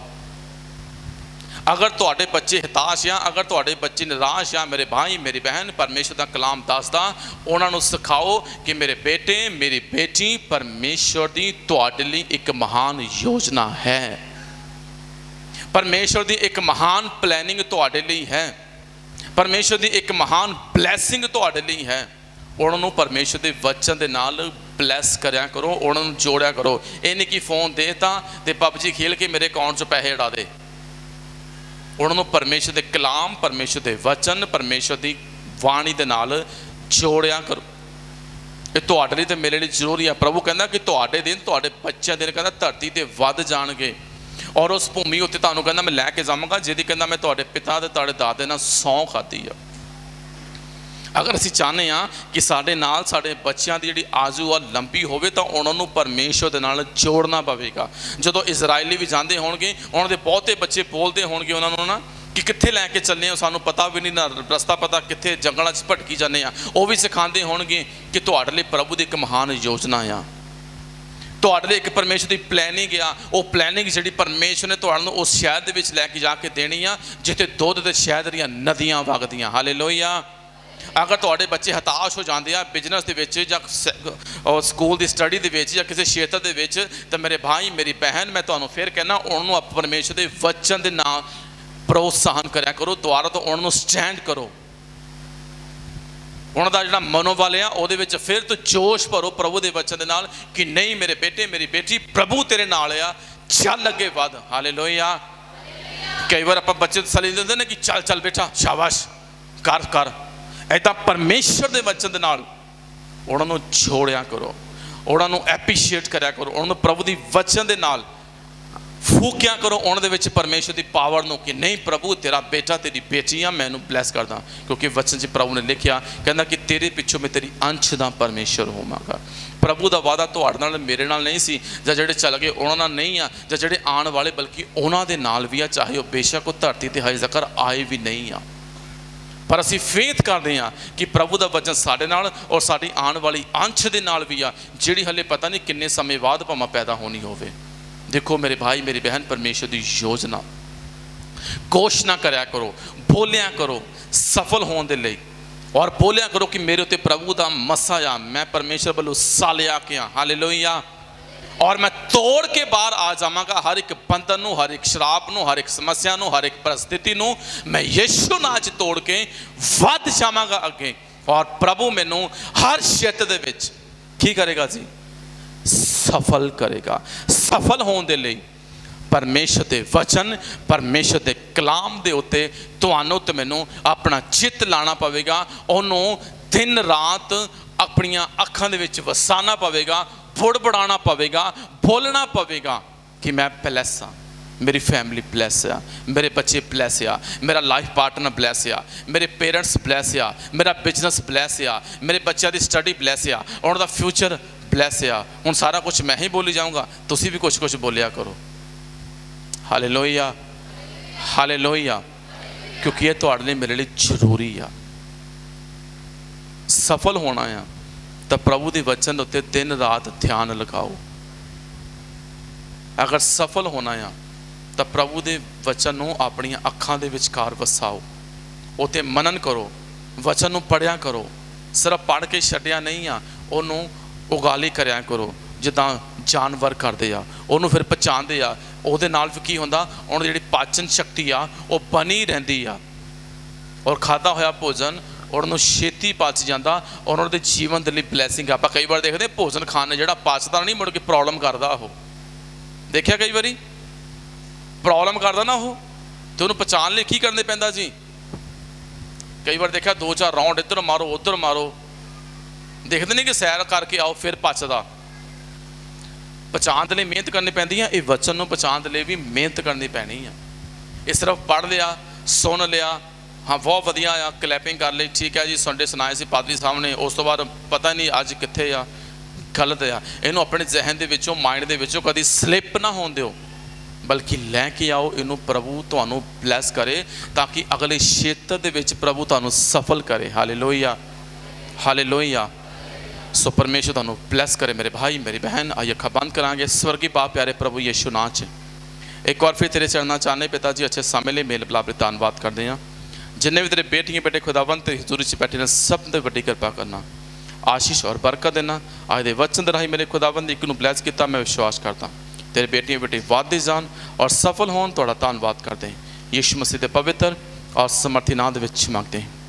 अगर तुहाडे बच्चे हताश आ, अगर तुहाडे बच्चे निराश आ, मेरे भाई मेरी बहन, परमेश्वर का कलाम दसदा उन्होंने सिखाओ कि मेरे बेटे मेरी बेटी, परमेश्वर दी तुहाडे लई एक महान योजना है, परमेश्वर दी एक महान प्लैनिंग तुहाडे लई है, परमेश्वर दी एक महान ब्लैसिंग तुहाडे लई है। उन्होंने परमेश्वर के वचन के नाल ब्लैस करया करो, उन्होंने जोड़िया करो। ये नहीं कि फोन देता तो पबजी खेल के मेरे अकाउंट च पैसे उड़ा दे। उन्होंने परमेश्वर के कलाम, परमेश्वर के वचन, परमेश्वर की वाणी के नाल जोड़िया करो। ये तुहाडे लई ते मेरे लिए जरूरी है। प्रभु कहता कि तुहाडे दिन, तुहाडे बच्चों दिन कहता धरती ते वध जाणगे और उस भूमि उत्ते तुहानूं कहता मैं लैके जावांगा जिहदी कहता मैं तुहाडे पिता ते तुहाडे दादे नाल सौं खाधी आ। अगर असीं चाहते हाँ कि साडे नाल साडे बच्चों की जिहड़ी आजू आ लंबी होवे तां उन्हां नूं परमेश्वर दे नाल जोड़ना पवेगा। जदों इजराइली भी जांदे होणगे, उन्हां दे बहुते बच्चे बोलते होणगे उन्हां नूं ना कि कित्थे लैके चले हो, सानूं पता भी नहीं, ना रस्ता पता, कित्थे जंगलां च भटकी जाने आ। वो भी सिखांदे होणगे कि तुहाडे लई प्रभु दी एक महान योजना आ, तुहाडे लई एक परमेश्वर की प्लैनिंग आ। वो प्लैनिंग जिहड़ी परमेश्वर ने तुहानूं उस शहर दे विच लैके जाके देनी आ जिथे दुध ते शहद दीयां नदियां वगदियां। हालेलुया। अगर तुहाडे बच्चे हताश हो जाते हैं बिजनेस के विच जां स्कूल की स्टडी के विच जां किसी क्षेत्र के विच, तो मेरे भाई मेरी बहन मैं तुहानूं फिर कहना उन्होंने परमेश्वर के वचन के नाम प्रोत्साहन करया करो, द्वारा तो उन्होंने स्टैंड करो। उन्होंने जिहड़ा मनोबल आ उहदे विच फिर तो जोश भरो प्रभु के वचन के नाल कि नहीं मेरे बेटे मेरी बेटी प्रभु तेरे नाल आ, चल अगे वध। हालेलुया। कई बार आपां बच्चे सली दिंदे ने कि चल चल बेटा शाबाश कर कर, ऐदा परमेश्वर के वचन के नाल उन्होंने जोड़िया करो, उन्होंने एप्रीशिएट करया करो, उन्होंने प्रभु की वचन के नाल फूकिया करो उन्होंने विच परमेश्वर की पावर नूं कि नहीं प्रभु तेरा बेटा तेरी बेटी आ, मैं इहनूं ब्लैस करदा। क्योंकि वचन च प्रभु ने लिखिया कहंदा कि तेरे पिछों मैं तेरी अंश दा परमेश्वर होवांगा। प्रभु का वादा तुहाडे नाल मेरे नाल नहीं सी, जां जिहड़े चल गए उन्हां नाल नहीं आ, जां जिहड़े आने वाले बल्कि उन्हां दे नाल भी आ, चाहे वो बेशक वो धरती ते हजे तक आए भी नहीं आ। पर असी फेथ करते हैं कि प्रभु का वचन साढ़े नाल और साड़ी आने वाली अंश के नाल भी आ, जिहड़ी हले पता नहीं किन्ने समय बाद भावें पैदा होनी होवे। देखो मेरे भाई मेरी बहन, परमेश्वर की योजना घोषणा करया करो, बोलिया करो सफल होने के लिए, और बोलिया करो कि मेरे उत्ते प्रभु का मसा आ, मैं परमेश्वर वालों सालिया के हाँ। हालेलुया। और मैं तोड़ के बाहर आ जावांगा हर एक बंधन नूं, हर एक शराब नूं, हर एक समस्या नूं, हर एक परिस्थिति नूं मैं यीशु नाम च तोड़ के वध जावांगा अगे। और प्रभु मैनू हर क्षेत्र दे विच की करेगा जी, सफल करेगा। सफल होने दे लई परमेश्वर के वचन, परमेश्वर के कलाम के उत्ते तुहानूं ते मैनू अपना चित लाना पवेगा, उन्होंने दिन रात अपनियां अखां दे विच वसाना पवेगा, बुड़बड़ाना पवेगा, बोलना पवेगा कि मैं ब्लैस हाँ, मेरी फैमिली ब्लैस आ, मेरे बच्चे ब्लैस आ, मेरा लाइफ पार्टनर ब्लैस आ, मेरे पेरेंट्स ब्लैस आ, मेरा बिजनेस ब्लैस आ, मेरे बच्चों की स्टडी ब्लैस आ, उन्होंने फ्यूचर ब्लैस आ। हुण सारा कुछ मैं ही बोली जाऊँगा, तुसीं भी कुछ कुछ बोलिया करो। Hallelujah hallelujah. क्योंकि ये तुहाडे लई मेरे लिए जरूरी आ। सफल होना आ तो प्रभु के वचन उत्ते दिन रात ध्यान लगाओ। अगर सफल होना आ तो प्रभु के वचन नूं अपनी अखां दे विचकार वसाओ, उत्ते मनन करो, वचन नूं पढ़िया करो। सिर्फ पढ़ के छड्डिया नहीं आ, उन्होंने उगाली करया करो जिद्दां जानवर करते आ, उन्होंने फिर पहचानते आ। उहदे नाल की हुंदा, उन्होंने जिहड़ी पाचन शक्ति आ वो बनी रहिंदी आ, और खाता होया भोजन उन्होंने छेती पच जाता, और उन्होंने जीवन के लिए ब्लैसिंग। आप कई बार देखते भोजन खाने जो पचता नहीं, मुड़ के प्रॉब्लम करता। वो देखा कई बार प्रॉब्लम करता ना, वो तो उन्होंने पहचान लिए की करने पैंदा जी। कई बार देखा 2-4 राउंड इधर मारो उधर मारो, देखते नहीं कि सैर करके आओ फिर पचदा। पहचान के लिए मेहनत करनी पैंदी है, ये वचन नूं पहचान के लिए भी मेहनत करनी पैनी है। ये सिर्फ पढ़ लिया सुन लिया, हाँ बहुत वधिया आ, क्लैपिंग कर ली, ठीक है जी, संडे सुनाए सी पादरी साहब ने, उस तो बाद पता नहीं अज कित्थे आ, गलत आ। इनू अपने जहन के विचों माइंड के विचों कभी स्लिप ना होने दिओ, बल्कि लैके आओ इनू। प्रभु तुहानू ब्लैस करे ताकि अगले क्षेत्र के विच प्रभु तुहानू सफल करे। हालेलुया हालेलुया सो परमेश्वर तुहानूं ब्लैस करे मेरे भाई मेरी बहन। आइए अखां बंद करांगे। स्वर्गीय बाप प्यारे प्रभु यीशु नां च एक बार फिर तेरे चरणा चाहने पिता जी अच्छे समय लिए मेल बलाप धन्नवाद करते हैं। जिन्हें भी तेरे बेटियां बेटे खुदावंत तेरी हज़ूरी च बैठे ने सब ते वड्डी कृपा करना, आशीष और बरकत देना। आज दे वचन दे राही मेरे खुदावंत एक नूं ब्लैस किया। मैं विश्वास करता तेरे बेटियां बेटे वादे जान और सफल होन। तुहाडा धन्नवाद करते हैं यीशु मसीह के पवित्र और समर्थी नाम दे विच मंगते हैं।